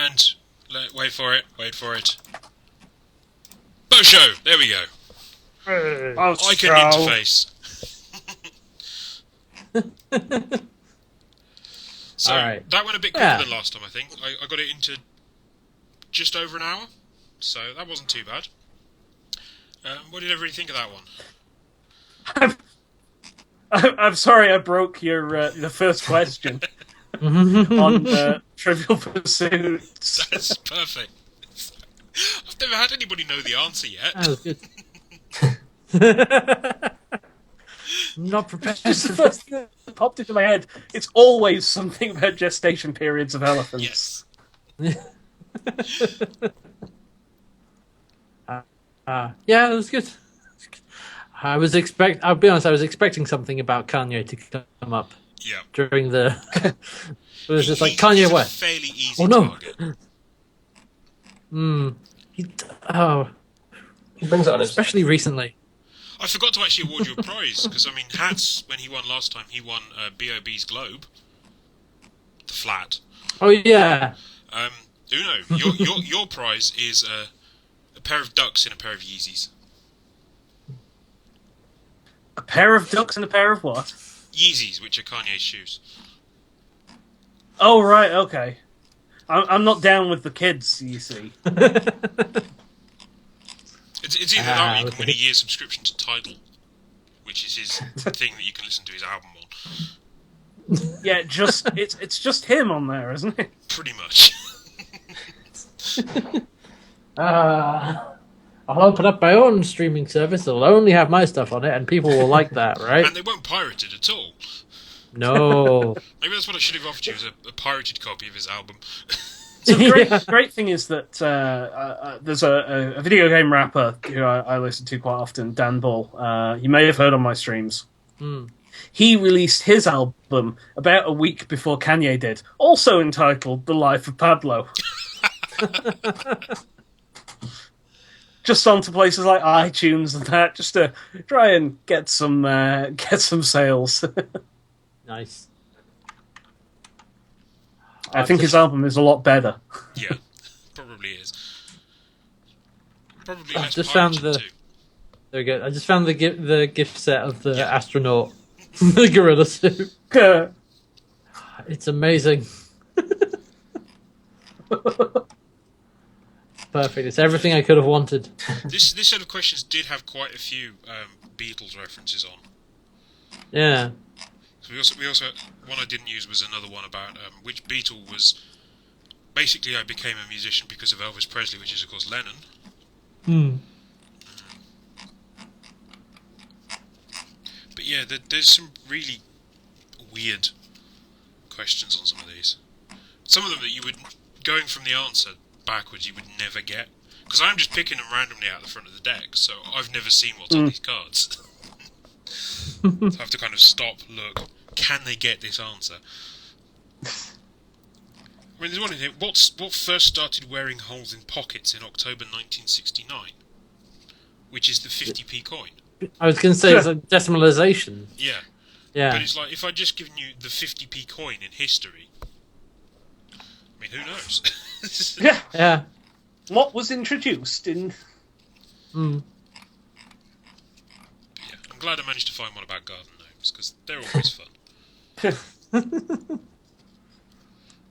And wait for it. Show. There we go. Icon interface. So Alright. that went a bit quicker than last time, I think. I got it into just over an hour, so that wasn't too bad. What did everybody think of that one? I'm sorry I broke your the first question on Trivial Pursuit. That's perfect. I've never had anybody know the answer yet. That was good. Not prepared. Just the first thing that popped into my head. It's always something about gestation periods of elephants. Yes. Yeah, it was good. I'll be honest, I was expecting something about Kanye to come up. Yeah. During the... It was just like, Kanye West. Fairly easy target. He brings it on, especially recently. I forgot to actually award you a prize, because, I mean, Hats, when he won last time, he won B.O.B.'s Globe. The flat. Oh, yeah. Uno, your prize is a pair of ducks in a pair of Yeezys. A pair of ducks and a pair of what? Yeezys, which are Kanye's shoes. Oh, right, okay. I'm not down with the kids, you see. It's either that or you can win a year's subscription to Tidal, which is his thing that you can listen to his album on. Yeah, it's just him on there, isn't it? Pretty much. I'll open up my own streaming service. It'll only have my stuff on it, and people will like that, right? And they won't pirate it at all. No. Maybe that's what I should have offered you, is a pirated copy of his album. So the Yeah. great thing is that there's a video game rapper who I listen to quite often, Dan Ball. You may have heard on my streams. Mm. He released his album about a week before Kanye did, also entitled "The Life of Pablo." Just onto places like iTunes and that, just to try and get some sales. Nice. I think his album is a lot better. Yeah, probably is. Probably I've less just found pirated the- too. There we go. I just found the gift set of the astronaut, the gorilla suit. It's amazing. Perfect. It's everything I could have wanted. This set of questions did have quite a few Beatles references on. Yeah. So we also one I didn't use was another one about which Beatle was basically I became a musician because of Elvis Presley, which is of course Lennon. Hmm. But yeah, there's some really weird questions on some of these. Some of them that you would, going from the answer backwards, you would never get. Because I'm just picking them randomly out the front of the deck, so I've never seen what's on these cards. So I have to kind of stop, look, can they get this answer? I mean, there's one in here. What first started wearing holes in pockets in October 1969? Which is the 50p coin. I was going to say it's a decimalization. Yeah. Yeah. But it's like, if I'd just given you the 50p coin in history, I mean, who knows? Yeah. Yeah. What was introduced in? Hmm. Yeah, I'm glad I managed to find one about garden gnomes, because they're always fun.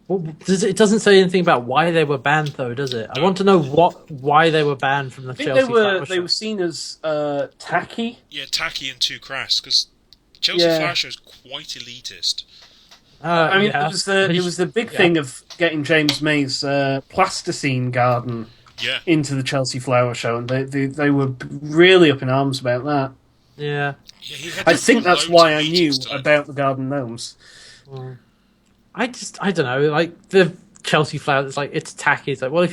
Well, it doesn't say anything about why they were banned, though, does it? I want to know why they were banned from the I think Chelsea they were Flower Show. seen as tacky. Yeah, tacky and too crass, because Chelsea Yeah. Flower Show is quite elitist. I mean, yeah. it was the big thing of getting James May's plasticine garden Yeah, into the Chelsea Flower Show, and they were really up in arms about that. Yeah. yeah. He had I to think put that's loads why of I knew meetings to about the garden gnomes. Well, I don't know. Like the Chelsea Flower, it's like it's tacky. It's like, well, if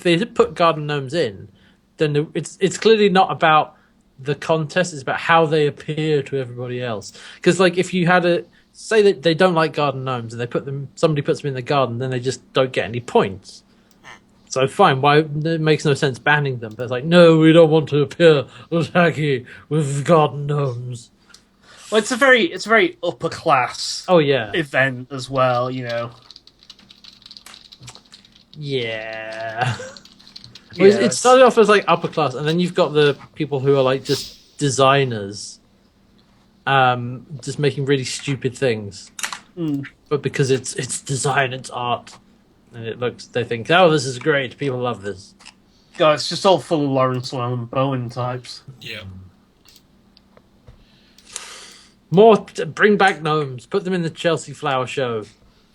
they did put garden gnomes in, then it's clearly not about the contest. It's about how they appear to everybody else. Because like if you had say that they don't like garden gnomes and somebody puts them in the garden, then they just don't get any points. So fine, why it makes no sense banning them? But it's like, no, we don't want to appear tacky with garden gnomes. Well, it's a very upper class Oh yeah, event as well, you know. yeah. Well, it Yes. started off as like upper class, and then you've got the people who are like just designers, just making really stupid things. Mm. But because it's design, it's art, and they think, oh, this is great. People love this. God, it's just all full of Lawrence Llewellyn Bowen types. Yeah, Bring back gnomes. Put them in the Chelsea Flower Show.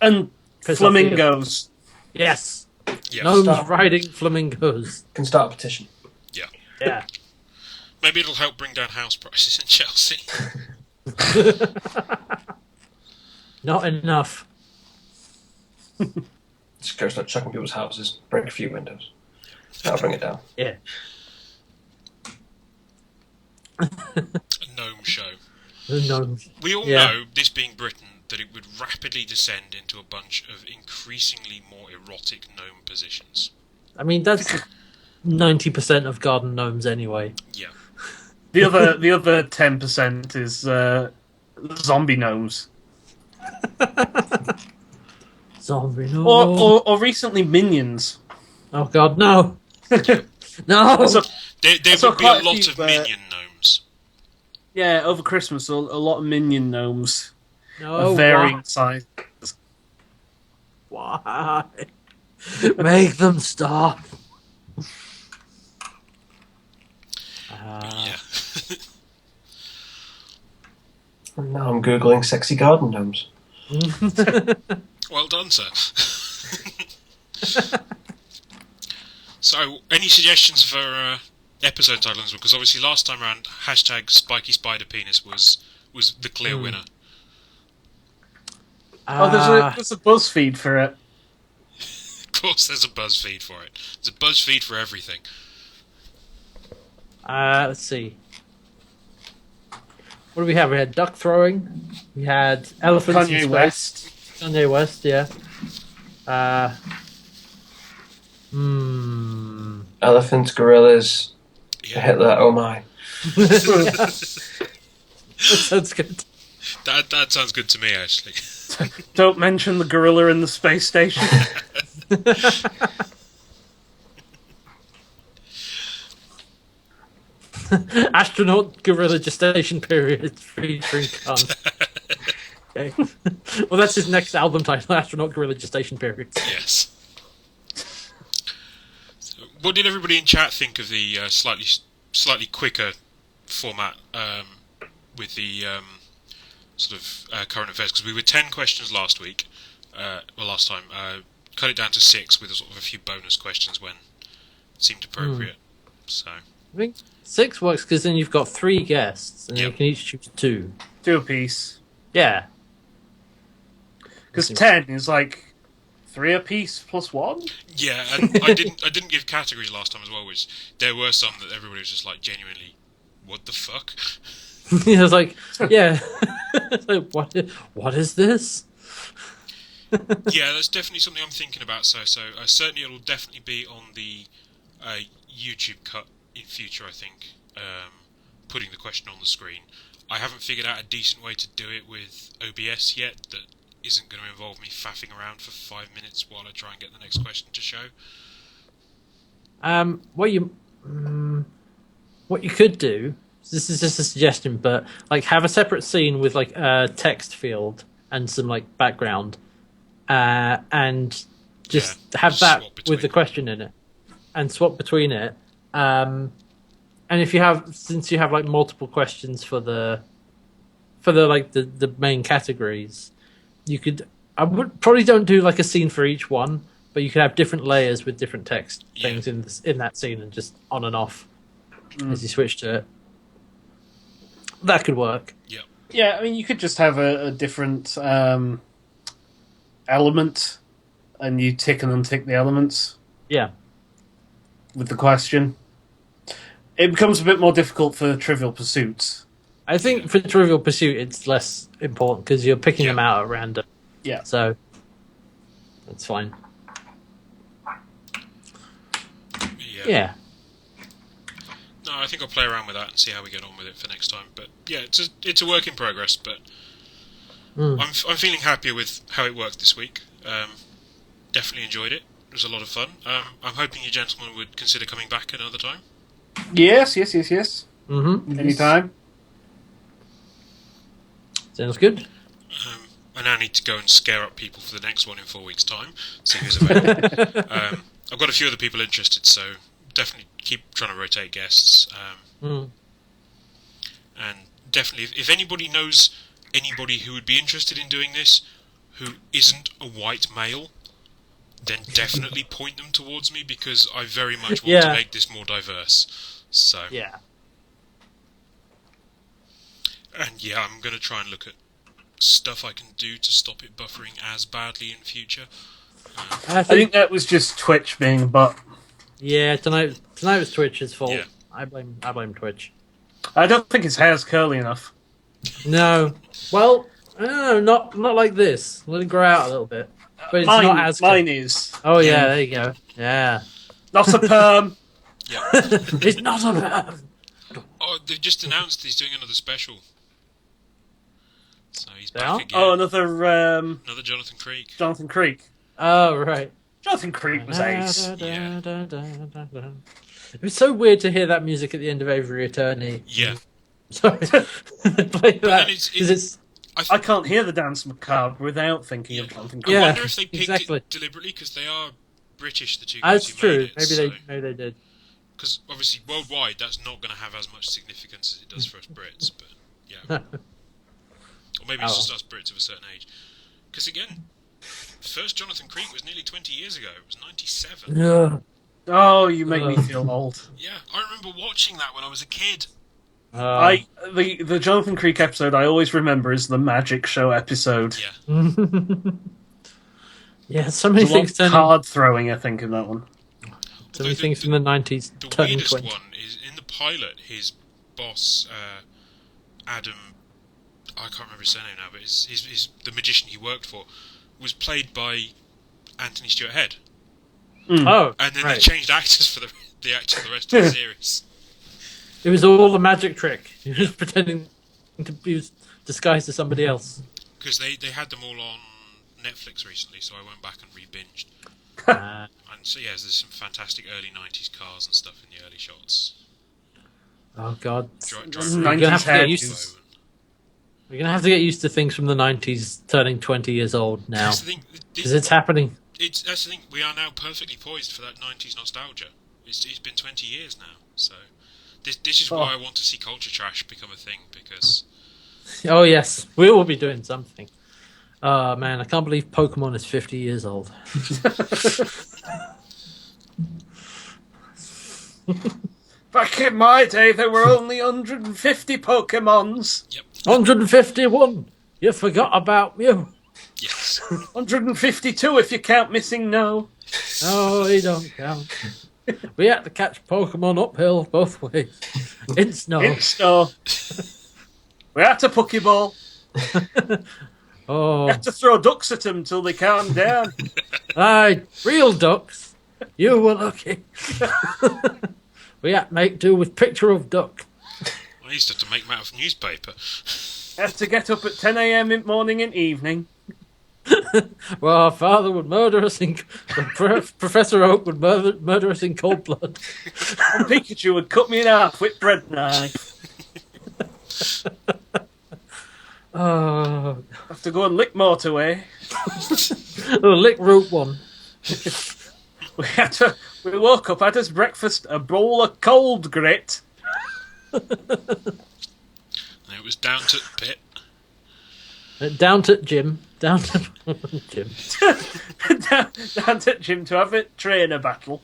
And Piss off the- flamingos. Yes, yeah. gnomes Stop. riding flamingos. Can start a petition. Yeah. Yeah. Maybe it'll help bring down house prices in Chelsea. Not enough. Just go start chucking people's houses, break a few windows. That'll bring it down. Yeah. A gnome show. The gnomes. We all Yeah. know, this being Britain, that it would rapidly descend into a bunch of increasingly more erotic gnome positions. I mean, that's 90% of garden gnomes anyway. Yeah. The other 10% is zombie gnomes. Zombie gnome. Or recently minions. Oh god, no. No. So, There saw would be a quite a lot few, of minion gnomes. yeah, over Christmas, a lot of minion gnomes No, of varying size. why? Make them stop. Yeah. And now I'm Googling sexy garden gnomes. Well done, sir. So, any suggestions for episode titles, because obviously last time around, hashtag Spiky Spider Penis was the clear winner. Oh, there's a BuzzFeed for it. Of course, there's a BuzzFeed for it. There's a BuzzFeed for everything. Let's see. What do we have? We had duck throwing. We had elephants Kanye in space. West. Kanye West, yeah. Elephants, gorillas, Yeah. Hitler, oh my. That sounds good. That sounds good to me, actually. Don't mention the gorilla in the space station. Astronaut gorilla gestation period featuring Khan. Okay. Well, that's his next album title, Astronaut Gorilla Gestation Period. Yes. So, what did everybody in chat think of the slightly quicker format with the sort of current affairs? Because we were 10 questions last week, last time. Cut it down to 6 with sort of a few bonus questions when it seemed appropriate. So I think 6 works because then you've got 3 guests, and Yep. you can each choose 2. 2 apiece. Yeah. Because 10 is like 3 apiece plus 1. yeah, and I didn't give categories last time as well, which there were some that everybody was just like genuinely, what the fuck? I was like, yeah. It's like, what is this? Yeah, that's definitely something I'm thinking about. So certainly it'll definitely be on the YouTube cut in future. I think putting the question on the screen. I haven't figured out a decent way to do it with OBS yet that isn't going to involve me faffing around for 5 minutes while I try and get the next question to show. What you could do, this is just a suggestion, but like have a separate scene with like a text field and some like background, and just have that swap with between the question in it, and swap between it. And if you have, since you have like multiple questions for the like the main categories, you could. I would probably don't do like a scene for each one, but you could have different layers with different text things in that scene, and just on and off as you switch to it. That could work. Yeah. Yeah, I mean, you could just have a different element, and you tick and untick the elements Yeah. with the question. It becomes a bit more difficult for Trivial Pursuits. I think for Trivial Pursuit, it's less important because you're picking them out at random. Yeah. So that's fine. Yeah. No, I think I'll play around with that and see how we get on with it for next time. But yeah, it's a work in progress. But I'm feeling happier with how it worked this week. Definitely enjoyed it. It was a lot of fun. I'm hoping you gentlemen would consider coming back another time. Yes. Mm-hmm. Anytime. Sounds good. I now need to go and scare up people for the next one in 4 weeks' time. See who's available. I've got a few other people interested, so definitely keep trying to rotate guests. And definitely, if anybody knows anybody who would be interested in doing this, who isn't a white male, then definitely point them towards me, because I very much want to make this more diverse. So Yeah. And yeah, I'm going to try and look at stuff I can do to stop it buffering as badly in future. I think that was just Twitch being a butt. Yeah, tonight was Twitch's fault. Yeah. I blame Twitch. I don't think his hair's curly enough. No. Well, not like this. Let it grow out a little bit. But it's not as mine is. Oh yeah, there you go. Yeah. Not a perm. Yeah. It's not a Oh, they've just announced he's doing another special. So he's They back are? again. Oh, another Another Jonathan Creek. Jonathan Creek. Oh right. Jonathan Creek was ace. Yeah. It was so weird to hear that music at the end of Avery Attorney. Yeah. Sorry. Play that. then it's- 'Cause it's I can't hear the Dance Macabre without thinking of Jonathan Creek. I Yeah, wonder if they picked exactly. it deliberately, because they are British, the two guys that's who true. made it. Maybe they did. Because obviously worldwide that's not going to have as much significance as it does for us Brits, but yeah. Or maybe it's just us Brits of a certain age. Because again, first Jonathan Creek was nearly 20 years ago. It was 97. Yeah. Oh, you make me feel old. Yeah, I remember watching that when I was a kid. The Jonathan Creek episode I always remember is the Magic Show episode. Yeah. Yeah, so many There's a lot things of turning. card throwing, I think, in that one. So many things from the 90s The turning weirdest 20. one is in the pilot. His boss, Adam, I can't remember his surname now, but the magician he worked for was played by Anthony Stewart Head. Oh, And then right. they changed actors for the actor the rest of the series. It was all a magic trick. He was pretending to be disguised as somebody else. Because they had them all on Netflix recently, so I went back and re-binged. And so, yeah, there's some fantastic early 90s cars and stuff in the early shots. Oh, God. Driver You're gonna have to get used to We're going to have to get used to things from the 90s turning 20 years old now. That's the thing. Because it's happening. That's the thing. We are now perfectly poised for that 90s nostalgia. It's been 20 years now, so this is why I want to see culture trash become a thing, because Oh, yes. We will be doing something. Oh, man. I can't believe Pokemon is 50 years old. Back in my day, there were only 150 Pokemons. yep, 151. You forgot about Mew. yes. 152 if you count Missing No. No, he don't count. We had to catch Pokemon uphill both ways. In snow. In snow. We had to Pokeball. Oh, We had to throw ducks at them till they calmed down. aye, real ducks. You were lucky. We had to make do with picture of duck. I used to have to make them out of newspaper. Had to get up at 10 a.m. in morning and evening. Well, our father would murder us in... Professor Oak would murder us in cold blood. And Pikachu would cut me in half with bread knife. Oh, Have to go and lick motorway. lick Route 1. We woke up, had as breakfast a bowl of cold grit. And it was down to the pit. Down to Jim. Down to Jim. down to Jim to have a trainer battle.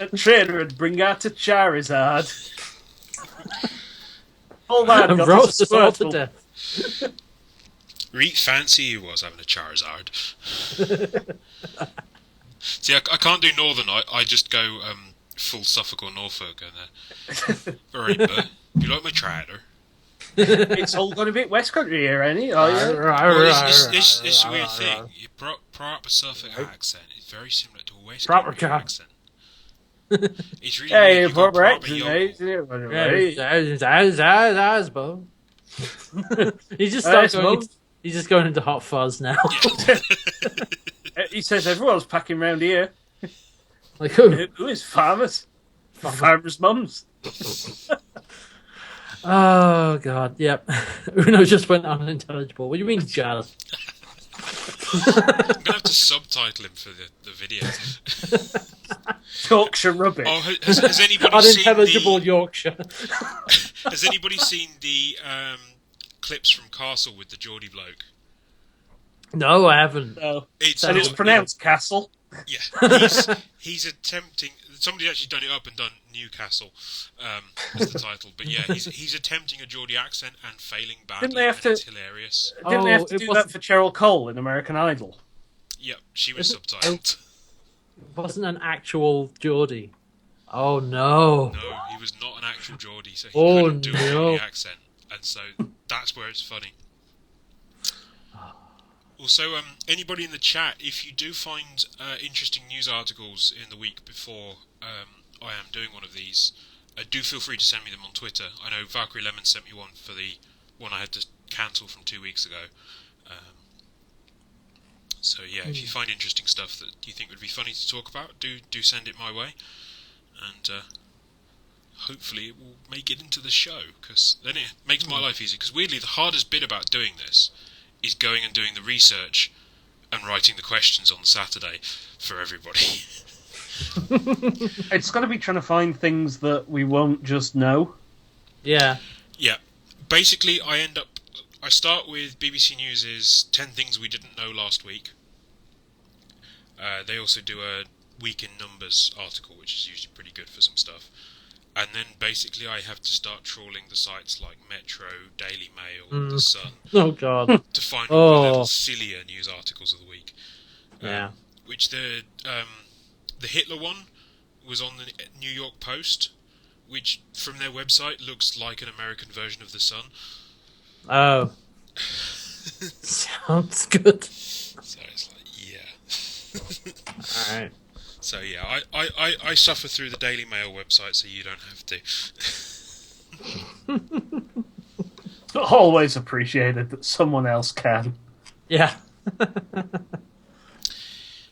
A trainer would bring out a Charizard. All that And got roast us all to Squirtle. death. Reet fancy he was having a Charizard. See, I can't do Northern. I just go full Suffolk or Norfolk. And alright, bud. You like my tractor? It's all going to be West Country here, ain't it? Are you? Well, it's a weird thing. You proper Suffolk accent is very similar to a West Proper Country Jack. accent. It's really Hey, weird. You go proper proper yokel. accent, He's just Hey, going. Smoke. He's just going into hot fuzz now. He says everyone's packing round here. Like who? Who is farmers? Farmers' mums. Oh God, yep. Uno just went unintelligible. What do you mean, Jazz? I'm gonna have to subtitle him for the video. Yorkshire rubbish. Oh, has anybody seen Unintelligible Yorkshire. Has anybody seen the clips from Castle with the Geordie bloke? No, I haven't. No. It's And it's not- pronounced Castle. Yeah, he's attempting. Somebody's actually done it up and done Newcastle as the title, but yeah, he's attempting a Geordie accent and failing badly. Didn't they have and to- It's hilarious. Didn't they have to it do wasn't- that for Cheryl Cole in American Idol? Yep, she was Is it- subtitled. It wasn't an actual Geordie. Oh no. No, he was not an actual Geordie, so he Oh, couldn't do a no. Geordie accent, and so that's where it's funny. Also, anybody in the chat, if you do find interesting news articles in the week before I am doing one of these, do feel free to send me them on Twitter. I know Valkyrie Lemon sent me one for the one I had to cancel from 2 weeks ago. So yeah, if you find interesting stuff that you think would be funny to talk about, do send it my way, and hopefully it will make it into the show, because then it makes my life easier. Because weirdly, the hardest bit about doing this is going and doing the research and writing the questions on Saturday for everybody. It's going to be trying to find things that we won't just know. Yeah. Yeah, basically I start with BBC News's 10 things we didn't know last week, They also do a Week in Numbers article, which is usually pretty good for some stuff. And then basically I have to start trawling the sites like Metro, Daily Mail, The Sun, Oh God. to find all the little Oh. sillier news articles of the week. Yeah. Which the Hitler one was on the New York Post, which from their website looks like an American version of The Sun. Oh. Sounds good. So it's like, yeah. All right. So yeah, I suffer through the Daily Mail website, so you don't have to. Always appreciated that someone else can. Yeah.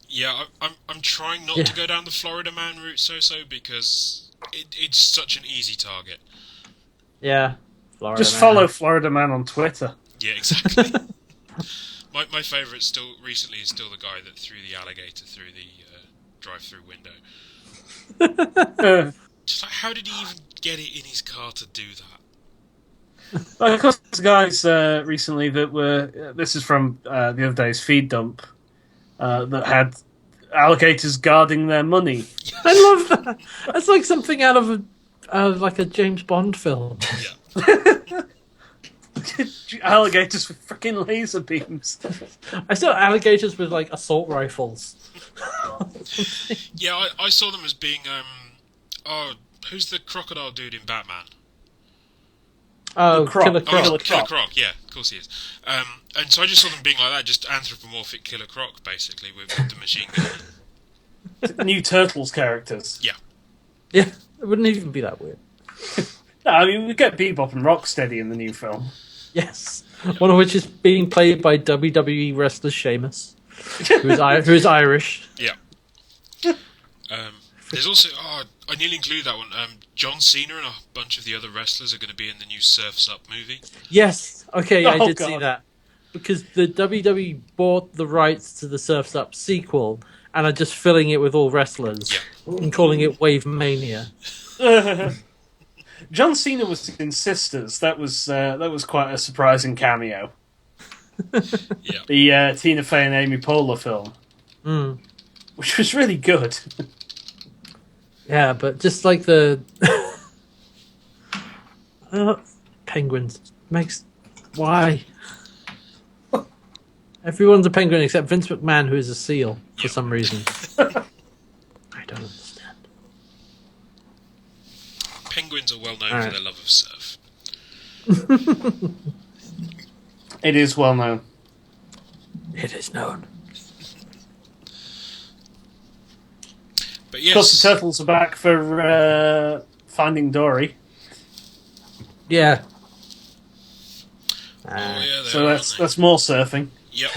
Yeah, I'm trying not to go down the Florida Man route so because it's such an easy target. Yeah. Florida Just Man. follow Florida Man on Twitter. Yeah, exactly. My favourite recently is still the guy that threw the alligator through the drive-through window. Just like, how did he even get it in his car to do that? Of course, guys recently that were. This is from the other day's feed dump that had alligators guarding their money. I love that. That's like something out of a James Bond film. Yeah. Alligators with freaking laser beams. I saw alligators with like assault rifles. Yeah, I saw them as being who's the crocodile dude in Batman? Oh, Croc. Killer Oh, Croc. Killer Killer Croc, yeah, of course he is. And so I just saw them being like that, just anthropomorphic Killer Croc, basically, with the machine gun. New Turtles characters. Yeah. Yeah, it wouldn't even be that weird. No, I mean, we get Bebop and Rocksteady in the new film. Yes, one of which is being played by WWE wrestler Sheamus, who is Irish. Yeah. There's also, I nearly included that one. John Cena and a bunch of the other wrestlers are going to be in the new Surf's Up movie. Yes, okay, I Oh, did see God. that. Because the WWE bought the rights to the Surf's Up sequel and are just filling it with all wrestlers and calling it Wave Mania. John Cena was in Sisters. That was quite a surprising cameo. Yeah. The Tina Fey and Amy Poehler film, which was really good. Yeah, but just like the penguins makes why everyone's a penguin except Vince McMahon, who is a seal for some reason. I don't understand. Penguins are well known All for right. their love of surf. It is well known. It is known. But Of course, yes, the Turtles are back for Finding Dory. Yeah. oh yeah, So that's more surfing. Yep.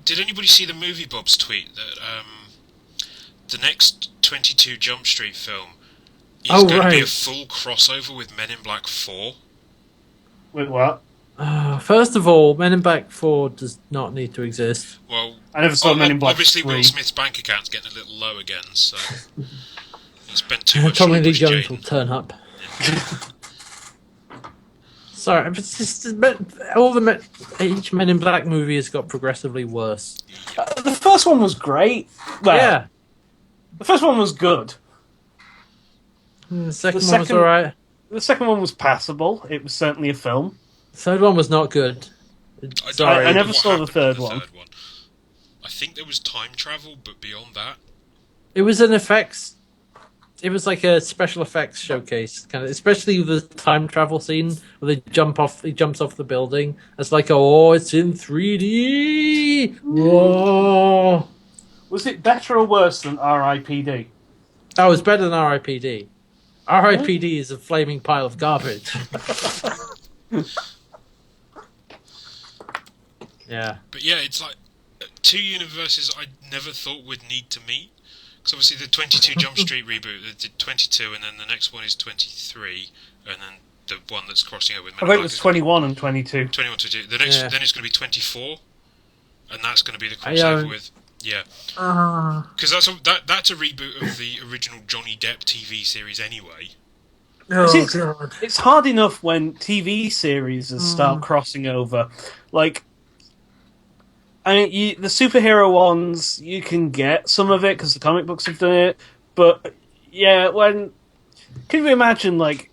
Did anybody see the Movie Bob's tweet that the next 22 Jump Street film is going to be a right. full crossover with Men in Black 4? Wait, what? First of all, Men in Black 4 does not need to exist. Well, I never saw Men in Black obviously 3. Will Smith's bank account's getting a little low again, so he spent too much Tommy on Lee Bush Jones will Jaden. turn up. Sorry, but it's just each Men in Black movie has got progressively worse. The first one was great. Well, Yeah, the first one was good. and the second The one was second- alright. The second one was passable. It was certainly a film. The third one was not good. Sorry, I never what saw the happened in third one. I think there was time travel, but beyond that, it was an effects. It was like a special effects showcase, kind of, especially the time travel scene where they jump off. He jumps off the building. It's like, oh, it's in 3D. Whoa! Was it better or worse than R.I.P.D.? That was better than R.I.P.D. R.I.P.D. is a flaming pile of garbage. Yeah. but yeah, it's like two universes I never thought would need to meet. Because obviously the 22 Jump Street reboot, they did 22, and then the next one is 23, and then the one that's crossing over with Men I in think it Black was is 21 and 22. 21, 22. The next, Yeah. then it's going to be 24, and that's going to be the crossover with, yeah. Because that's a reboot of the original Johnny Depp TV series anyway. Oh It's, god. it's hard enough when TV series start crossing over. Like, I mean, the superhero ones, you can get some of it because the comic books have done it. But, yeah, can you imagine, like,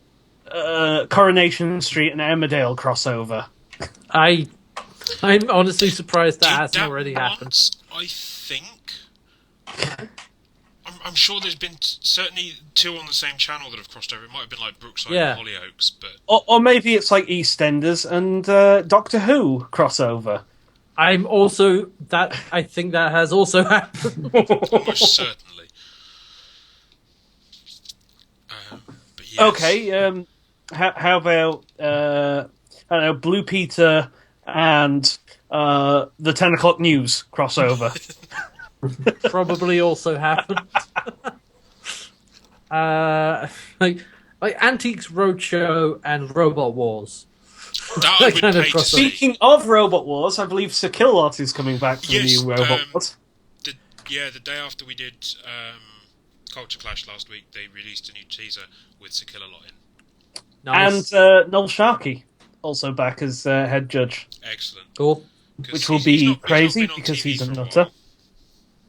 Coronation Street and Emmerdale crossover? I'm honestly surprised that Did hasn't that already happened. once, I think. I'm sure there's been certainly 2 on the same channel that have crossed over. It might have been like Brookside Yeah. and Hollyoaks, but Or maybe it's like EastEnders and Doctor Who crossover. I think that has also happened. almost certainly. But yes. Okay, how about I don't know, Blue Peter and the 10 o'clock news crossover? Probably also happened. Like Antiques Roadshow and Robot Wars. That I would kind of pay to crossover. see. Speaking of Robot Wars, I believe Sir Kilowat is coming back for Yes, the new Robot Wars. the day after we did Culture Clash last week, they released a new teaser with Sir Killalot in. Nice. And Noel Sharkey also back as head judge, Excellent. Cool. 'Cause which will he's be not- he's not crazy been on because TV he's a for nutter.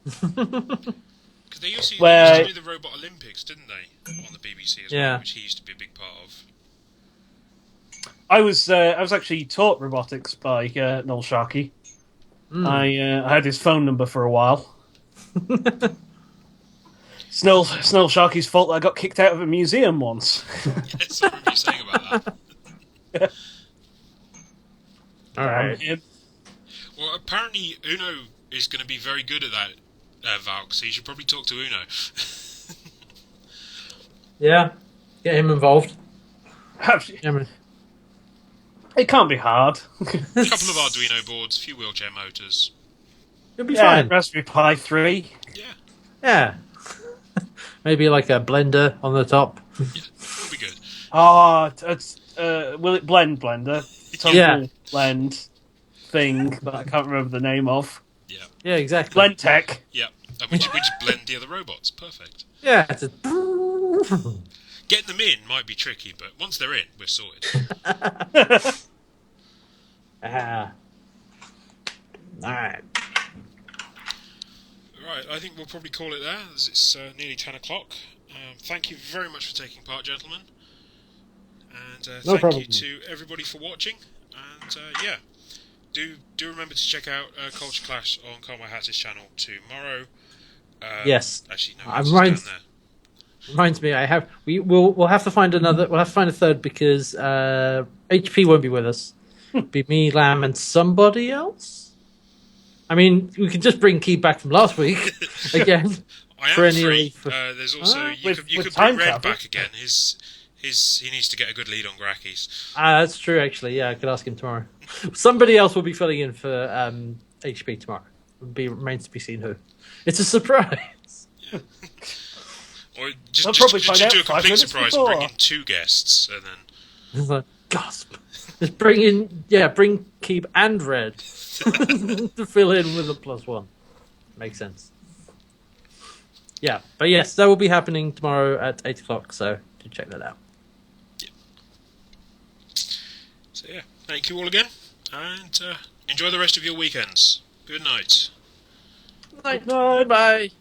Because they used to Where- do the Robot Olympics, didn't they, on the BBC as Yeah. well, which he used to be a big part of. I was actually taught robotics by Noel Sharkey. I had his phone number for a while. It's Noel Sharkey's fault that I got kicked out of a museum once. Yes, I remember you saying about that. All right. Well, apparently Uno is going to be very good at that, Valk, so you should probably talk to Uno. Yeah. Get him involved. Yeah, man. It can't be hard. A couple of Arduino boards, a few wheelchair motors. It'll be Yeah, fine. Raspberry Pi 3. Yeah, Yeah. Maybe like a blender on the top. it'll be good. Will it blender? Total Yeah. blend thing that I can't remember the name of. Yeah, Yeah, exactly. Blend Tech. yeah. And we just blend the other robots. Perfect. Yeah. It's Getting them in might be tricky, but once they're in, we're sorted. All right. Right, I think we'll probably call it there, as it's nearly 10 o'clock. Thank you very much for taking part, gentlemen. And No thank problem. you to everybody for watching. And yeah, do remember to check out Culture Clash on CantWearHats' channel tomorrow. Yes. Actually, no, I'm it's right. down there. Reminds me, we'll have to find another. We'll have to find a third because HP won't be with us. Be me, Lamb, and somebody else. I mean, we could just bring Keab back from last week again. I am Perennially free. for- There's also you With could bring time Red travel. back again. He needs to get a good lead on Grackies. That's true, actually. Yeah, I could ask him tomorrow. Somebody else will be filling in for HP tomorrow. Remains to be seen who. It's a surprise. Or I'll just probably find do out a 5 complete minutes surprise and bring before. in 2 guests, and then It's like, gasp. Just bring Keab and Red to fill in with a +1. Makes sense. Yeah, but yes, that will be happening tomorrow at 8 o'clock, so do check that out. so yeah. Thank you all again, and enjoy the rest of your weekends. Good night. Bye. Bye.